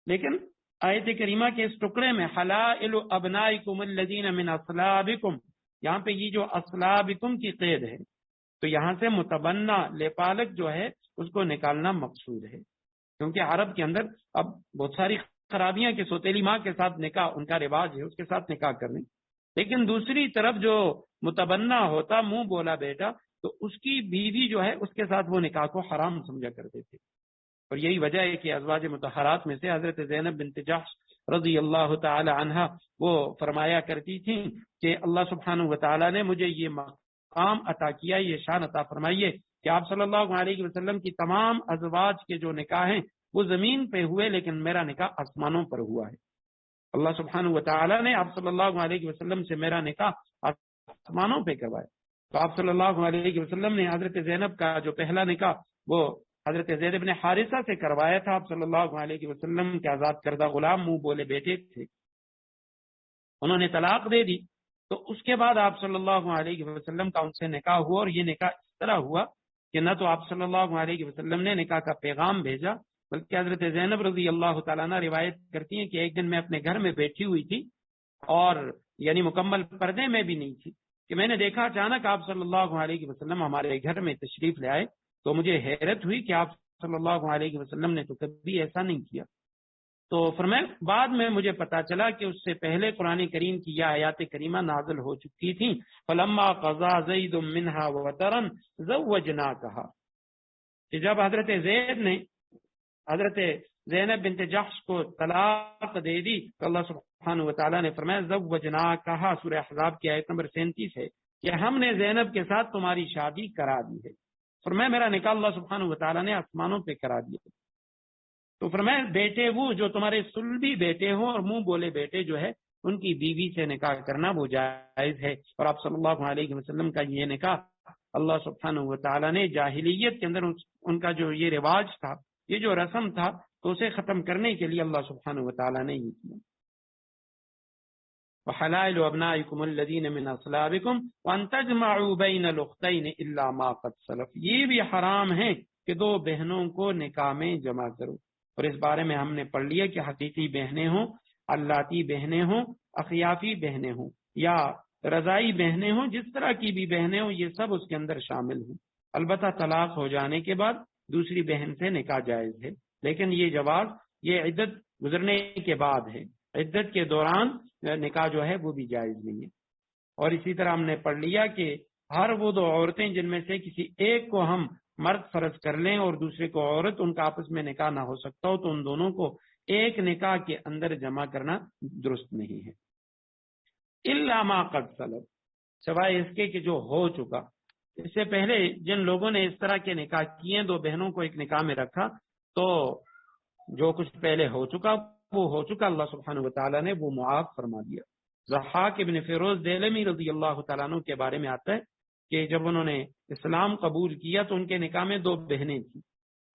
لیکن آیت کریمہ کے اس ٹکڑے میں حلائل ابنائکم الذین من اصلابکم، یہاں پہ یہ جو اصلابکم کی قید ہے تو یہاں سے متبنہ لپالک جو ہے اس کو نکالنا مقصود ہے، کیونکہ عرب کے اندر اب بہت ساری خرابیاں کہ سوتیلی ماں کے ساتھ نکاح ان کا رواج ہے، اس کے ساتھ نکاح کرنے، لیکن دوسری طرف جو متبنہ ہوتا، منہ بولا بیٹا، تو اس کی بیوی جو ہے اس کے ساتھ وہ نکاح کو حرام سمجھا کرتے تھے. اور یہی وجہ ہے کہ ازواج مطہرات میں سے حضرت زینب بنت جحش رضی اللہ تعالی عنہا وہ فرمایا کرتی تھیں کہ اللہ سبحانہ و تعالی نے مجھے یہ مقام عطا کیا، یہ شان عطا فرمائیے کہ آپ صلی اللہ علیہ وسلم کی تمام ازواج کے جو نکاح ہیں وہ زمین پہ ہوئے، لیکن میرا نکاح آسمانوں پر ہوا ہے. اللہ سبحانہ و تعالی نے آپ صلی اللہ علیہ وسلم سے میرا نکاح آسمانوں پہ کروایا. تو آپ صلی اللہ علیہ وسلم نے حضرت زینب کا جو پہلا نکاح وہ حضرت زید بن حارثہ سے کروایا تھا. آپ صلی اللہ علیہ وسلم کے آزاد کردہ غلام منہ بولے بیٹے تھے، انہوں نے طلاق دے دی. تو اس کے بعد آپ صلی اللہ علیہ وسلم کا ان سے نکاح ہوا، اور یہ نکاح اس طرح ہوا کہ نہ تو آپ صلی اللہ علیہ وسلم نے نکاح کا پیغام بھیجا بلکہ حضرت زینب رضی اللہ تعالیٰ عنہ روایت کرتی ہیں کہ ایک دن میں اپنے گھر میں بیٹھی ہوئی تھی اور یعنی مکمل پردے میں بھی نہیں تھی کہ میں نے دیکھا اچانک آپ صلی اللہ علیہ وسلم ہمارے گھر میں تشریف لے آئے، تو مجھے حیرت ہوئی کہ آپ صلی اللہ علیہ وسلم نے تو کبھی ایسا نہیں کیا۔ تو فرمایا بعد میں مجھے پتا چلا کہ اس سے پہلے قرآن کریم کی یہ آیات کریمہ نازل ہو چکی تھیں، فلما قضا زید منہا وطرا زوجناکہا، کہ جب حضرت زید نے حضرت زینب بنت جحش کو طلاق دے دی تو اللہ سبحانہ وتعالیٰ نے فرمایا زوجناکہا، سورہ احزاب کی آیت نمبر 37 ہے کہ ہم نے زینب کے ساتھ تمہاری شادی کرا دی ہے۔ فرمایا میرا نکاح اللہ سبحانہ وتعالیٰ نے آسمانوں پہ کرا دیا۔ تو فرمایا بیٹے وہ جو تمہارے صلبی بیٹے ہوں اور منہ بولے بیٹے جو ہے ان کی بیوی سے نکاح کرنا وہ جائز ہے، اور آپ صلی اللہ علیہ وسلم کا یہ نکاح اللہ سبحانہ وتعالیٰ نے جاہلیت کے اندر ان کا جو یہ رواج تھا، یہ جو رسم تھا، تو اسے ختم کرنے کے لیے اللہ سبحانہ وتعالیٰ نے یہ کیا۔ وحلائل ابنائکم الذین من اصلابکم وان تجمعوا بین الاختین الا ما قد سلف، یہ بھی حرام ہے کہ دو بہنوں کو نکاح میں جمع کرو۔ اور اس بارے میں ہم نے پڑھ لیا کہ حقیقی بہنیں ہوں، اللاتی بہنیں ہوں، اخیافی بہنیں ہوں یا رضائی بہنیں ہوں، جس طرح کی بھی بہنیں ہوں یہ سب اس کے اندر شامل ہوں۔ البتہ طلاق ہو جانے کے بعد دوسری بہن سے نکاح جائز ہے، لیکن یہ جواز یہ عدت گزرنے کے بعد ہے، عدت کے دوران نکاح جو ہے وہ بھی جائز نہیں ہے۔ اور اسی طرح ہم نے پڑھ لیا کہ ہر وہ دو عورتیں جن میں سے کسی ایک کو ہم مرد فرض کر لیں اور دوسرے کو عورت، ان کا آپس میں نکاح نہ ہو سکتا ہو تو ان دونوں کو ایک نکاح کے اندر جمع کرنا درست نہیں ہے۔ الا ما قد سلف، سوائے اس کے کہ جو ہو چکا۔ اس سے پہلے جن لوگوں نے اس طرح کے نکاح کیے، دو بہنوں کو ایک نکاح میں رکھا، تو جو کچھ پہلے ہو چکا وہ ہو چکا، اللہ سبحانہ وتعالیٰ نے وہ معاف فرما دیا۔ ضحاک ابن فیروز دیلمی رضی اللہ تعالیٰ عنہ کے بارے میں آتا ہے کہ جب انہوں نے اسلام قبول کیا تو ان کے نکاح میں دو بہنیں تھیں۔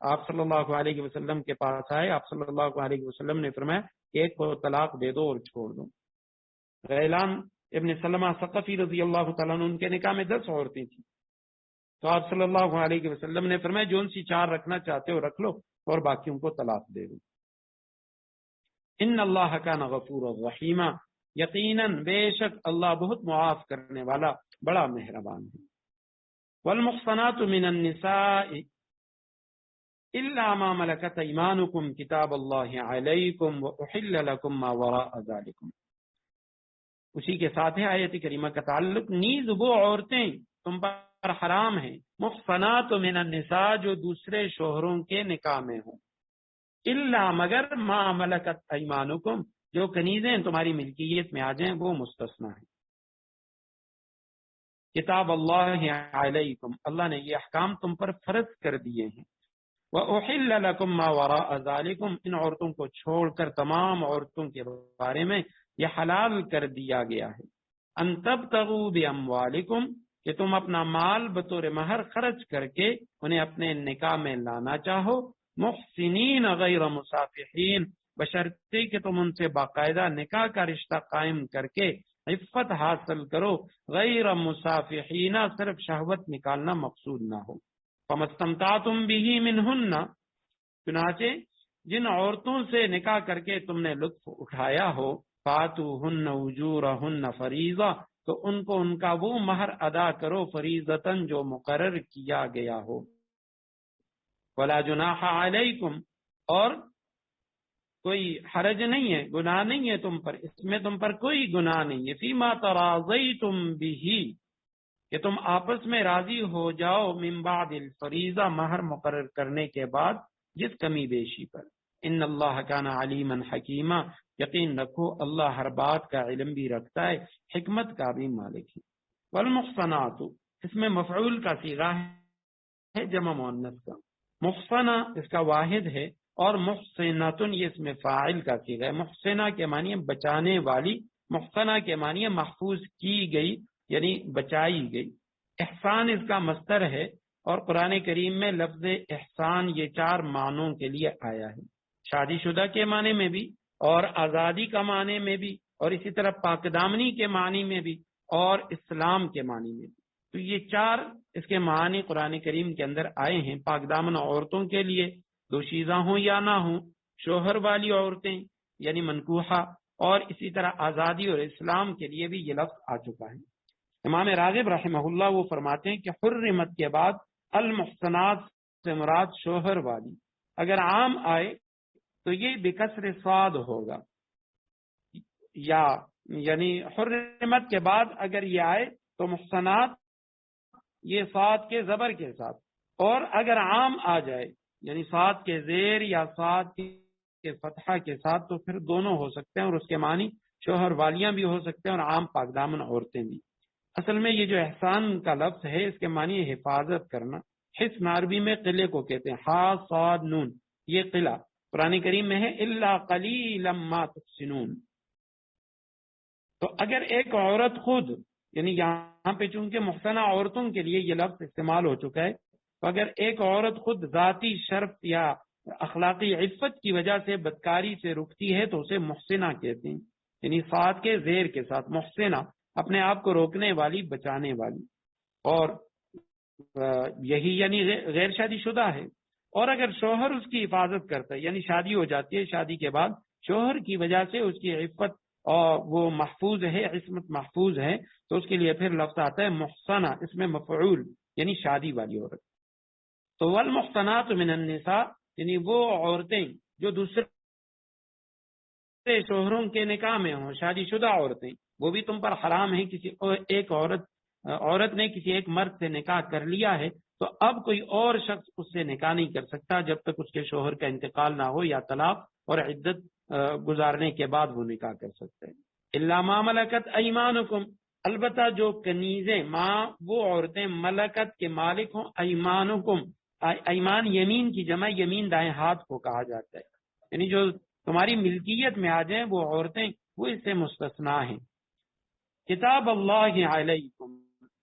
آپ صلی اللہ علیہ وسلم کے پاس آئے، آپ صلی اللہ علیہ وسلم نے فرمایا کہ ایک کو طلاق دے دو اور چھوڑ دو۔ غیلان ابن سلمہ ثقفی رضی اللہ تعالیٰ عنہ، ان کے نکاح میں 10 عورتیں تھیں، تو آپ صلی اللہ علیہ وسلم نے فرمایا جو ان سی 4 رکھنا چاہتے ہو رکھ لو اور باقیوں کو طلاق دے دو۔ ان اللہ کان غفورا رحیما، یقیناً بے شک اللہ بہت معاف کرنے والا بڑا مہربان ہے۔ والمحصنات من النساء الا ما ملكت ايمانكم كتاب الله عليكم واحل لكم ما وراء ذلكم، اسی کے ساتھ ہے آیت کریمہ کا تعلق، نیز وہ عورتیں تم پر حرام ہیں، محصنات من النساء جو دوسرے شوہروں کے نکاح میں ہوں، الا مگر ما ملکت ایمانکم جو کنیزیں تمہاری ملکیت میں آ جائیں وہ مستثنا ہیں۔ کتاب اللہ علیکم، اللہ نے یہ احکام تم پر فرض کر دیے ہیں۔ وَأُحِلَّ لَكُمْ مَا وَرَاءَ ذَلِكُمْ، ان عورتوں کو چھوڑ کر تمام عورتوں کے بارے میں یہ حلال کر دیا گیا ہے۔ ان تبتغوا بِأَمْوَالِكُمْ، کہ تم اپنا مال بطور مہر خرچ کر کے انہیں اپنے نکاح میں لانا چاہو، محسنین غیر مصافحین، بشرطے کہ تم ان سے باقاعدہ نکاح کا رشتہ قائم کر کے عفت حاصل کرو، غیر مصافحین، صرف شہوت نکالنا مقصود نہ ہو۔ فمستمتعتم به منہن، چنانچہ جن عورتوں سے نکاح کر کے تم نے لطف اٹھایا ہو، فاتوہن اجورہن فریضہ، تو ان کو ان کا وہ مہر ادا کرو فریضتاً جو مقرر کیا گیا ہو۔ ولا جناح علیکم، اور کوئی حرج نہیں ہے، گناہ نہیں ہے تم پر، اس میں تم پر کوئی گناہ نہیں ہے، فیما تراضیتم بہ، کہ تم آپس میں راضی ہو جاؤ، من بعد الفریضہ، مہر مقرر کرنے کے بعد جس کمی بیشی پر۔ ان اللہ کان علیما حکیما، یقین رکھو اللہ ہر بات کا علم بھی رکھتا ہے، حکمت کا بھی مالک ہے۔ والمحصنات، اس میں مفعول کا صیغہ ہے جمع مؤنث کا، محصنہ اس کا واحد ہے، اور محصناتن یہ اس میں فاعل کا صیغہ ہے۔ محصنہ کے معنی ہے بچانے والی، محصنہ کے معنی ہے محفوظ کی گئی، یعنی بچائی گئی۔ احسان اس کا مصدر ہے، اور قرآن کریم میں لفظ احسان یہ 4 معنوں کے لیے آیا ہے، شادی شدہ کے معنی میں بھی، اور آزادی کا معنی میں بھی، اور اسی طرح پاک دامنی کے معنی میں بھی، اور اسلام کے معنی میں بھی۔ تو یہ 4 اس کے معنی قرآن کریم کے اندر آئے ہیں، پاک دامن عورتوں کے لیے دوشیزہ ہوں یا نہ ہوں، شوہر والی عورتیں یعنی منکوحہ، اور اسی طرح آزادی اور اسلام کے لیے بھی یہ لفظ آ چکا ہے۔ امام راغب رحمہ اللہ وہ فرماتے ہیں کہ حرمت کے بعد المحصنات سے مراد شوہر والی، اگر عام آئے تو یہ بکسر صاد ہوگا، یا یعنی حرمت کے بعد اگر یہ آئے تو محصنات یہ صاد کے زبر کے ساتھ، اور اگر عام آ جائے یعنی صاد کے زیر یا صاد کے فتحہ کے ساتھ تو پھر دونوں ہو سکتے ہیں، اور اس کے معنی شوہر والیاں بھی ہو سکتے ہیں اور عام پاک دامن عورتیں بھی۔ اصل میں یہ جو احسان کا لفظ ہے اس کے معنی حفاظت کرنا، حسن عربی میں قلعے کو کہتے ہیں، ہا صاد نون، یہ قلعہ قرآن کریم میں ہے الا قلیلا ما تحسنون۔ تو اگر ایک عورت خود، یعنی یہاں پہ چونکہ محسنہ عورتوں کے لیے یہ لفظ استعمال ہو چکا ہے، تو اگر ایک عورت خود ذاتی شرف یا اخلاقی عفت کی وجہ سے بدکاری سے رکتی ہے تو اسے محسنہ کہتے ہیں، یعنی صاد کے زیر کے ساتھ، محسنہ اپنے آپ کو روکنے والی، بچانے والی، اور یہی یعنی غیر شادی شدہ ہے۔ اور اگر شوہر اس کی حفاظت کرتا ہے، یعنی شادی ہو جاتی ہے، شادی کے بعد شوہر کی وجہ سے اس کی عفت اور وہ محفوظ ہے، عصمت محفوظ ہے، تو اس کے لیے پھر لفظ آتا ہے محصنہ، اس میں مفعول یعنی شادی والی عورت۔ تو والمحصنات من النساء یعنی وہ عورتیں جو دوسرے شوہروں کے نکاح میں ہوں، شادی شدہ عورتیں، وہ بھی تم پر حرام ہیں۔ کسی ایک عورت نے کسی ایک مرد سے نکاح کر لیا ہے تو اب کوئی اور شخص اس سے نکاح نہیں کر سکتا جب تک اس کے شوہر کا انتقال نہ ہو یا طلاق، اور عدت گزارنے کے بعد وہ نکاح کر سکتے ہیں۔ الا ما ملکت ایمانکم، البتہ جو کنیزیں، ماں وہ عورتیں ملکت کے مالک ہوں، ایمانکم، ایمان یمین کی جمع، یمین دائیں ہاتھ کو کہا جاتا ہے، یعنی جو تمہاری ملکیت میں آ جائیں وہ عورتیں، وہ اس سے مستثنا ہیں۔ کتاب اللہ علیکم،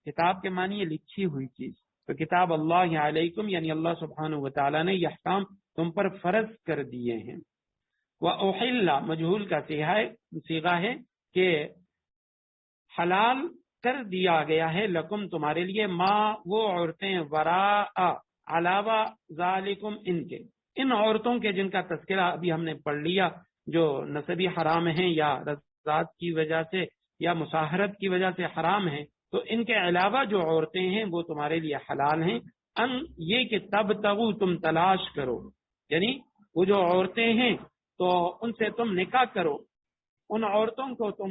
کتاب کے معنی یہ لکھی ہوئی چیز، تو کتاب اللہ علیکم یعنی اللہ سبحانہ وتعالی نے یہ احکام تم پر فرض کر دیے ہیں۔ وَأُحِلَّ مجہول کا صیغہ ہے کہ حلال کر دیا گیا ہے، لکم تمہارے لیے، ما وہ عورتیں، وراء علاوہ، ذالکم ان کے، ان عورتوں کے جن کا تذکرہ ابھی ہم نے پڑھ لیا، جو نسبی حرام ہیں یا رضاعت کی وجہ سے یا مساہرت کی وجہ سے حرام ہیں، تو ان کے علاوہ جو عورتیں ہیں وہ تمہارے لیے حلال ہیں۔ ان یہ کہ تب تغو تم تلاش کرو، یعنی وہ جو عورتیں ہیں تو ان سے تم نکاح کرو، ان عورتوں کو تم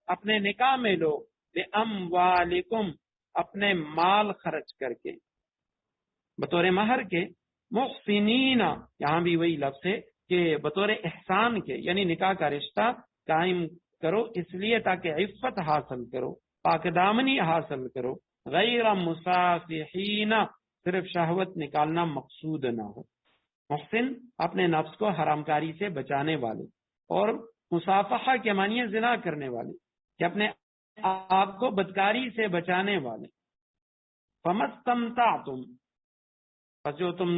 اپنے نکاح میں لو، بِأَمْوَالِكُمْ اپنے مال خرچ کر کے، بطور مہر کے، محسنین یہاں بھی وہی لفظ ہے کہ بطور احسان کے، یعنی نکاح کا رشتہ قائم کرو اس لیے تاکہ عفت حاصل کرو، پاک دامنی حاصل کرو، غیر مسافحین صرف شہوت نکالنا مقصود نہ ہو۔ محسن اپنے نفس کو حرام کاری سے بچانے والے، اور مصافحہ کے معنی زنا کرنے والے، کہ اپنے آپ کو بدکاری سے بچانے والے۔ فمستمتعتم پس جو تم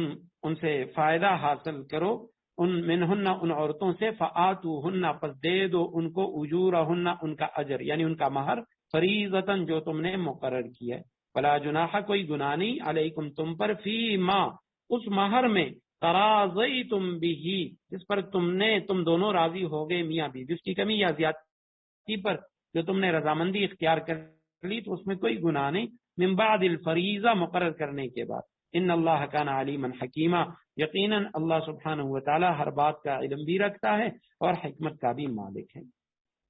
ان سے فائدہ حاصل کرو، ان منہن ان عورتوں سے، فآتوہن پس دے دو ان کو، اجورہن ان کا اجر یعنی ان کا مہر، فریضتاً جو تم نے مقرر کیا ہے، فلا جناح کوئی گناہ نہیں، علیکم تم پر، فی ما اس مہر میں، تراضیتم بھی جس پر تم دونوں راضی ہو گئے، میاں بیوی، اس کی کمی یا زیادتی پر جو تم نے رضامندی اختیار کر لی تو اس میں کوئی گناہ نہیں، من بعد الفریضہ مقرر کرنے کے بعد۔ ان اللہ کان علیما حکیما، یقیناً اللہ سبحانہ وتعالی ہر بات کا علم بھی رکھتا ہے اور حکمت کا بھی مالک ہے۔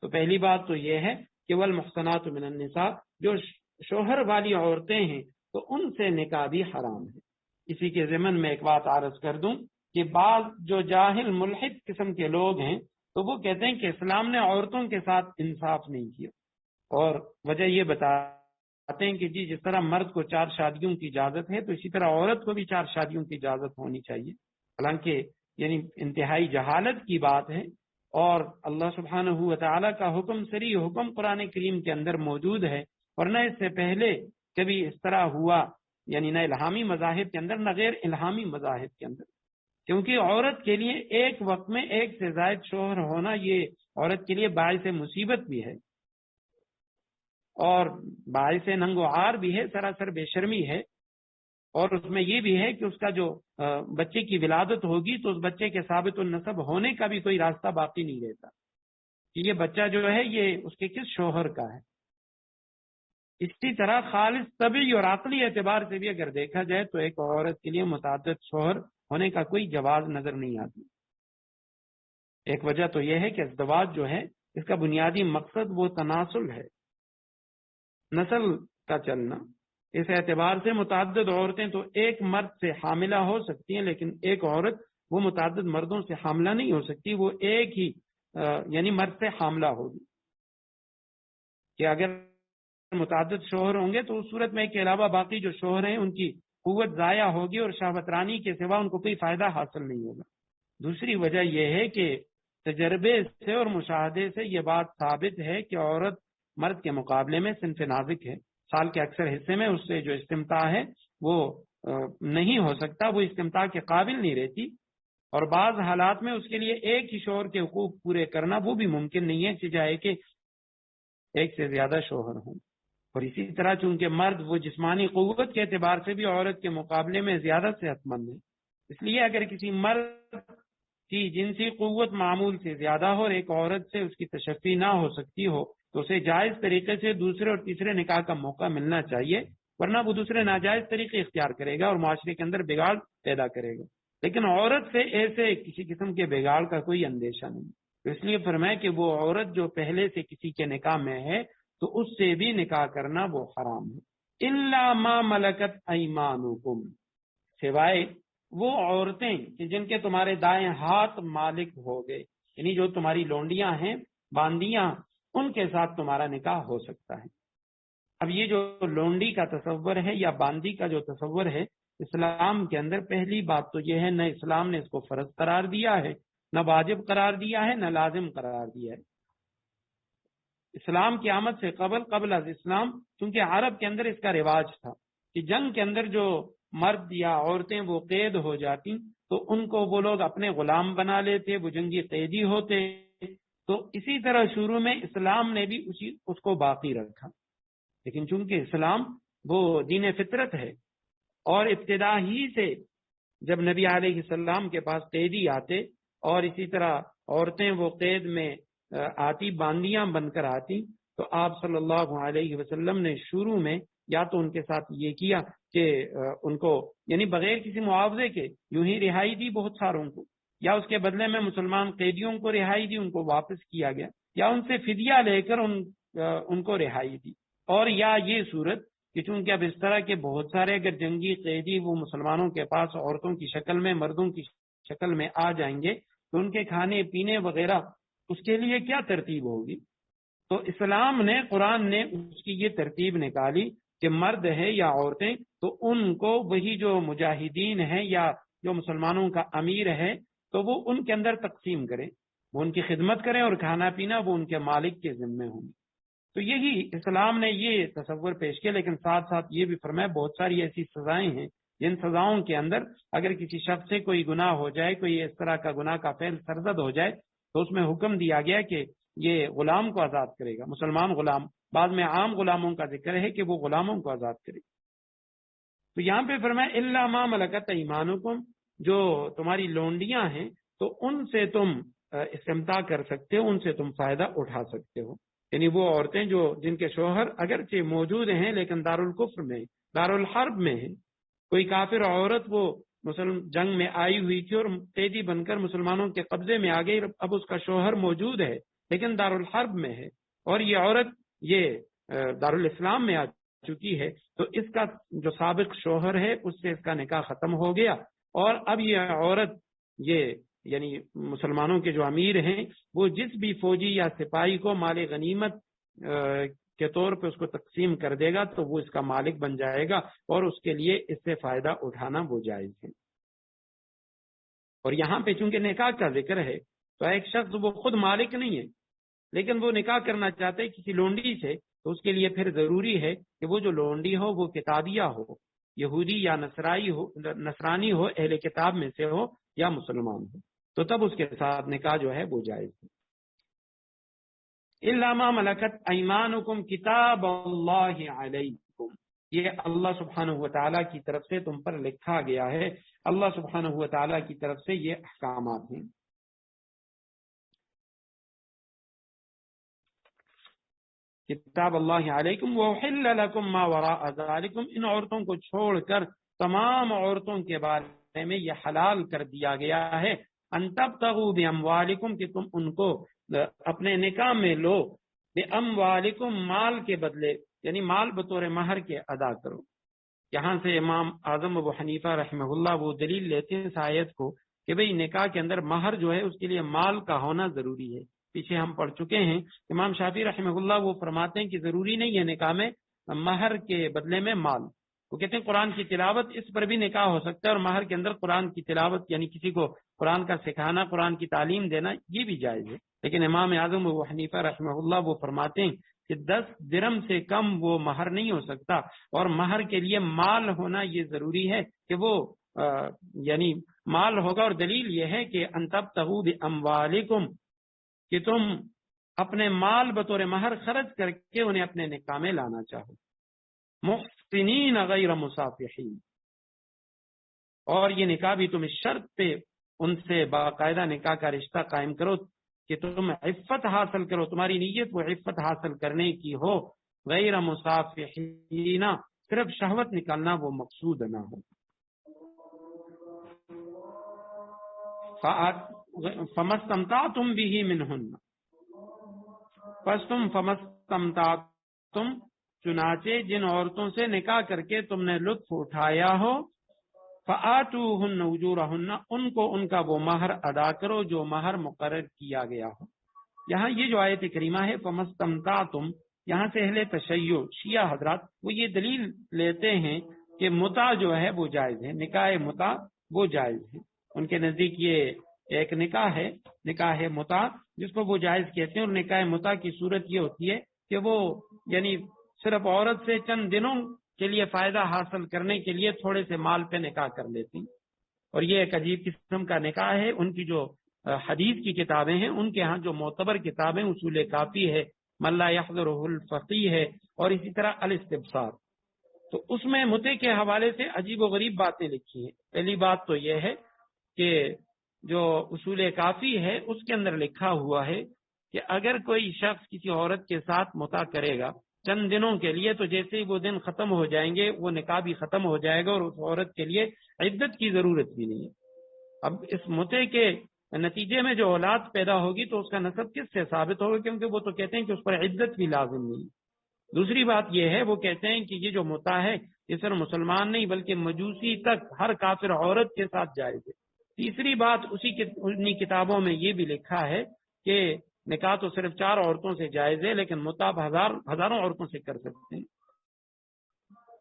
تو پہلی بات تو یہ ہے کہ والمحصنات من النساء، جو شوہر والی عورتیں ہیں تو ان سے نکاح بھی حرام ہے۔ اسی کے ضمن میں ایک بات عرض کر دوں کہ بعض جو جاہل ملحد قسم کے لوگ ہیں تو وہ کہتے ہیں کہ اسلام نے عورتوں کے ساتھ انصاف نہیں کیا، اور وجہ یہ بتاتے ہیں کہ جی جس طرح مرد کو 4 شادیوں کی اجازت ہے تو اسی طرح عورت کو بھی 4 شادیوں کی اجازت ہونی چاہیے، حالانکہ یعنی انتہائی جہالت کی بات ہے، اور اللہ سبحانہ و تعالیٰ کا حکم، صریح حکم قرآن کریم کے اندر موجود ہے، اور نہ اس سے پہلے کبھی اس طرح ہوا، یعنی نہ الہامی مذاہب کے اندر نہ غیر الہامی مذاہب کے اندر، کیونکہ عورت کے لیے ایک وقت میں ایک سے زائد شوہر ہونا یہ عورت کے لیے باعث مصیبت بھی ہے اور باعث ننگ و عار بھی ہے، سراسر بے شرمی ہے۔ اور اس میں یہ بھی ہے کہ اس کا جو بچے کی ولادت ہوگی تو اس بچے کے ثابت النسب ہونے کا بھی کوئی راستہ باقی نہیں رہتا کہ یہ بچہ جو ہے یہ اس کے کس شوہر کا ہے۔ اسی طرح خالص طبعی اور عقلی اعتبار سے بھی اگر دیکھا جائے تو ایک عورت کے لیے متعدد شوہر ہونے کا کوئی جواز نظر نہیں آتی۔ ایک وجہ تو یہ ہے کہ ازدواج جو ہے اس کا بنیادی مقصد وہ تناسل ہے، نسل کا چلنا۔ اس اعتبار سے متعدد عورتیں تو ایک مرد سے حاملہ ہو سکتی ہیں، لیکن ایک عورت وہ متعدد مردوں سے حاملہ نہیں ہو سکتی، وہ ایک ہی یعنی مرد سے حاملہ ہوگی۔ کہ اگر متعدد شوہر ہوں گے تو اس صورت میں کے علاوہ باقی جو شوہر ہیں ان کی قوت ضائع ہوگی اور شہوت رانی کے سوا ان کو کوئی فائدہ حاصل نہیں ہوگا۔ دوسری وجہ یہ ہے کہ تجربے سے اور مشاہدے سے یہ بات ثابت ہے کہ عورت مرد کے مقابلے میں صنف نازک ہے۔ سال کے اکثر حصے میں اس سے جو استمتاع ہے وہ نہیں ہو سکتا، وہ استمتاع کے قابل نہیں رہتی، اور بعض حالات میں اس کے لیے ایک ہی شوہر کے حقوق پورے کرنا وہ بھی ممکن نہیں ہے سوائے کہ ایک سے زیادہ شوہر ہوں۔ اور اسی طرح چونکہ مرد وہ جسمانی قوت کے اعتبار سے بھی عورت کے مقابلے میں زیادہ صحت مند ہے، اس لیے اگر کسی مرد کی جنسی قوت معمول سے زیادہ ہو اور ایک عورت سے اس کی تشفی نہ ہو سکتی ہو تو اسے جائز طریقے سے دوسرے اور تیسرے نکاح کا موقع ملنا چاہیے، ورنہ وہ دوسرے ناجائز طریقے اختیار کرے گا اور معاشرے کے اندر بگاڑ پیدا کرے گا۔ لیکن عورت سے ایسے کسی قسم کے بگاڑ کا کوئی اندیشہ نہیں، تو اس لیے فرمایا کہ وہ عورت جو پہلے سے کسی کے نکاح میں ہے تو اس سے بھی نکاح کرنا وہ حرام ہے۔ الا ما ملکت ایمانکم، سوائے وہ عورتیں کہ جن کے تمہارے دائیں ہاتھ مالک ہو گئے، یعنی جو تمہاری لونڈیاں ہیں، باندیاں، ان کے ساتھ تمہارا نکاح ہو سکتا ہے۔ اب یہ جو لونڈی کا تصور ہے یا باندی کا جو تصور ہے، اسلام کے اندر پہلی بات تو یہ ہے نہ اسلام نے اس کو فرض قرار دیا ہے، نہ واجب قرار دیا ہے، نہ لازم قرار دیا ہے۔ اسلام کی آمد سے قبل از اسلام چونکہ عرب کے اندر اس کا رواج تھا کہ جنگ کے اندر جو مرد یا عورتیں وہ قید ہو جاتی تو ان کو وہ لوگ اپنے غلام بنا لیتے، وہ جنگی قیدی ہوتے۔ تو اسی طرح شروع میں اسلام نے بھی اس کو باقی رکھا، لیکن چونکہ اسلام وہ دین فطرت ہے اور ابتدا ہی سے جب نبی علیہ السلام کے پاس قیدی آتے اور اسی طرح عورتیں وہ قید میں آتی، باندیاں بن کر آتی، تو آپ صلی اللہ علیہ وسلم نے شروع میں یا تو ان کے ساتھ یہ کیا کہ ان کو یعنی بغیر کسی معاوضے کے یوں ہی رہائی دی بہت ساروں کو، یا اس کے بدلے میں مسلمان قیدیوں کو رہائی دی، ان کو واپس کیا گیا، یا ان سے فدیہ لے کر ان کو رہائی دی، اور یا یہ صورت کہ چونکہ اب اس طرح کے بہت سارے اگر جنگی قیدی وہ مسلمانوں کے پاس عورتوں کی شکل میں، مردوں کی شکل میں آ جائیں گے تو ان کے کھانے پینے وغیرہ اس کے لیے کیا ترتیب ہوگی؟ تو اسلام نے، قرآن نے اس کی یہ ترتیب نکالی کہ مرد ہے یا عورتیں تو ان کو وہی جو مجاہدین ہیں یا جو مسلمانوں کا امیر ہے تو وہ ان کے اندر تقسیم کریں، وہ ان کی خدمت کریں اور کھانا پینا وہ ان کے مالک کے ذمے ہوں گے۔ تو یہی اسلام نے یہ تصور پیش کیا، لیکن ساتھ ساتھ یہ بھی فرمایا بہت ساری ایسی سزائیں ہیں جن سزاؤں کے اندر اگر کسی شخص سے کوئی گناہ ہو جائے، کوئی اس طرح کا گناہ کا فعل سرزد ہو جائے تو اس میں حکم دیا گیا کہ یہ غلام کو آزاد کرے گا، مسلمان غلام، بعد میں عام غلاموں کا ذکر ہے کہ وہ غلاموں کو آزاد کرے۔ تو یہاں پہ فرمایا الا ما ملکت ایمانکم، جو تمہاری لونڈیاں ہیں تو ان سے تم استمتاع کر سکتے ہو، ان سے تم فائدہ اٹھا سکتے ہو، یعنی وہ عورتیں جو جن کے شوہر اگرچہ موجود ہیں لیکن دارالکفر میں، دارالحرب میں ہیں۔ کوئی کافر عورت وہ جنگ میں آئی ہوئی تھی اور قیدی بن کر مسلمانوں کے قبضے میں آ گئی، اب اس کا شوہر موجود ہے لیکن دارالحرب میں ہے، اور یہ عورت یہ دارالاسلام میں آ چکی ہے، تو اس کا جو سابق شوہر ہے اس سے اس کا نکاح ختم ہو گیا، اور اب یہ عورت یہ یعنی مسلمانوں کے جو امیر ہیں وہ جس بھی فوجی یا سپاہی کو مال غنیمت کے طور پہ اس کو تقسیم کر دے گا تو وہ اس کا مالک بن جائے گا، اور اس کے لیے اس سے فائدہ اٹھانا وہ جائز ہے۔ اور یہاں پہ چونکہ نکاح کا ذکر ہے تو ایک شخص وہ خود مالک نہیں ہے لیکن وہ نکاح کرنا چاہتے کسی لونڈی سے، تو اس کے لیے پھر ضروری ہے کہ وہ جو لونڈی ہو وہ کتابیہ ہو، یہودی یا نصرانی ہو، اہل کتاب میں سے ہو یا مسلمان ہو، تو تب اس کے ساتھ نکاح جو ہے وہ جائز ہے۔ الا ما ملکت ایمانکم کتاب اللہ علیکم، یہ اللہ سبحانہ و تعالیٰ کی طرف سے تم پر لکھا گیا ہے، اللہ سبحانہ و تعالیٰ کی طرف سے یہ احکامات ہیں۔ کتاب اللہ علیکم وحل لکم ما وراء ذالکم، ان عورتوں کو چھوڑ کر تمام عورتوں کے بارے میں یہ حلال کر دیا گیا ہے، ان تبتغوا باموالکم، کہ تم ان کو اپنے نکاح میں لو، باموالکم، مال کے بدلے، یعنی مال بطور مہر کے ادا کرو۔ یہاں سے امام اعظم ابو حنیفہ رحمہ اللہ وہ دلیل لیتے ہیں اس آیت کو کہ بھئی نکاح کے اندر مہر جو ہے اس کے لیے مال کا ہونا ضروری ہے۔ پیچھے ہم پڑھ چکے ہیں، امام شافعی رحمہ اللہ وہ فرماتے ہیں کہ ضروری نہیں ہے نکاح میں مہر کے بدلے میں مال، وہ کہتے ہیں قرآن کی تلاوت اس پر بھی نکاح ہو سکتا ہے، اور مہر کے اندر قرآن کی تلاوت یعنی کسی کو قرآن کا سکھانا، قرآن کی تعلیم دینا، یہ بھی جائز ہے۔ لیکن امام اعظم ابو حنیفہ رحمہ اللہ وہ فرماتے ہیں کہ 10 درہم سے کم وہ مہر نہیں ہو سکتا، اور مہر کے لیے مال ہونا یہ ضروری ہے کہ وہ یعنی مال ہوگا، اور دلیل یہ ہے کہ ان تبتغوا باموالکم، کہ تم اپنے مال بطور مہر خرچ کر کے انہیں اپنے نکاح میں لانا چاہو، محسنین غیر مصافحین، اور یہ نکاح بھی تم اس شرط پہ ان سے باقاعدہ نکاح کا رشتہ قائم کرو کہ تم عفت حاصل کرو، تمہاری نیت وہ عفت حاصل کرنے کی ہو، غیر مصافحین، صرف شہوت نکالنا وہ مقصود نہ ہو۔ فمستمتعتم به منہن، پس تم فمستمتعتم، چنانچہ جن عورتوں سے نکاح کر کے تم نے لطف اٹھایا ہو، فآتوہن اجورہن، ان کو ان کا وہ مہر ادا کرو جو مہر مقرر کیا گیا ہو۔ یہاں یہ جو آیت کریمہ ہے فمستمتعتم، یہاں سے اہل تشیع شیعہ حضرات وہ یہ دلیل لیتے ہیں کہ متع جو ہے وہ جائز ہے، نکاح متع وہ جائز ہے، ان کے نزدیک یہ ایک نکاح ہے، نکاح متع جس کو وہ جائز کہتے ہیں، اور نکاح متع کی صورت یہ ہوتی ہے کہ وہ یعنی صرف عورت سے چند دنوں کے لیے فائدہ حاصل کرنے کے لیے تھوڑے سے مال پہ نکاح کر لیتی، اور یہ ایک عجیب قسم کا نکاح ہے۔ ان کی جو حدیث کی کتابیں ہیں، ان کے ہاں جو معتبر کتابیں اصول کافی ہے، من لا يحضرہ الفقیہ ہے، اور اسی طرح الاستبصار، تو اس میں متع کے حوالے سے عجیب و غریب باتیں لکھی ہیں۔ پہلی بات تو یہ ہے کہ جو اصول کافی ہے اس کے اندر لکھا ہوا ہے کہ اگر کوئی شخص کسی عورت کے ساتھ متع کرے گا چند دنوں کے لیے، تو جیسے ہی وہ دن ختم ہو جائیں گے وہ نکاح بھی ختم ہو جائے گا، اور اس عورت کے لیے عدت کی ضرورت بھی نہیں ہے۔ اب اس متع کے نتیجے میں جو اولاد پیدا ہوگی تو اس کا نسب کس سے ثابت ہوگا، کیونکہ وہ تو کہتے ہیں کہ اس پر عدت بھی لازم نہیں۔ دوسری بات یہ ہے، وہ کہتے ہیں کہ یہ جو متع ہے یہ صرف مسلمان نہیں بلکہ مجوسی تک ہر کافر عورت کے ساتھ جائز ہے۔ تیسری بات انہی کتابوں میں یہ بھی لکھا ہے کہ نکاح تو صرف 4 عورتوں سے جائز ہے، لیکن متع ہزاروں عورتوں سے کر سکتے ہیں۔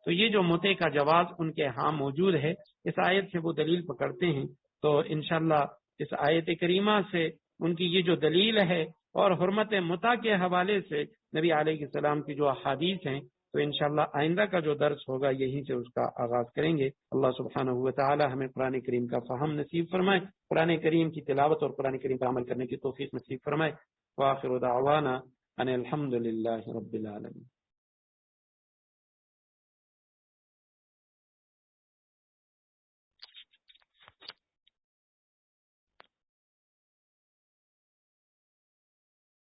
تو یہ جو متع کا جواز ان کے ہاں موجود ہے، اس آیت سے وہ دلیل پکڑتے ہیں، تو انشاءاللہ اس آیت کریمہ سے ان کی یہ جو دلیل ہے، اور حرمت متع کے حوالے سے نبی علیہ السلام کی جو احادیث ہیں، تو انشاءاللہ آئندہ کا جو درس ہوگا یہیں سے اس کا آغاز کریں گے۔ اللہ سبحانہ و تعالی ہمیں قرآن کریم کا فہم نصیب فرمائے، قرآن کریم کی تلاوت اور قرآن کریم پر عمل کرنے کی توفیق نصیب فرمائے۔ وآخر دعوانا ان الحمد للہ رب العالمین۔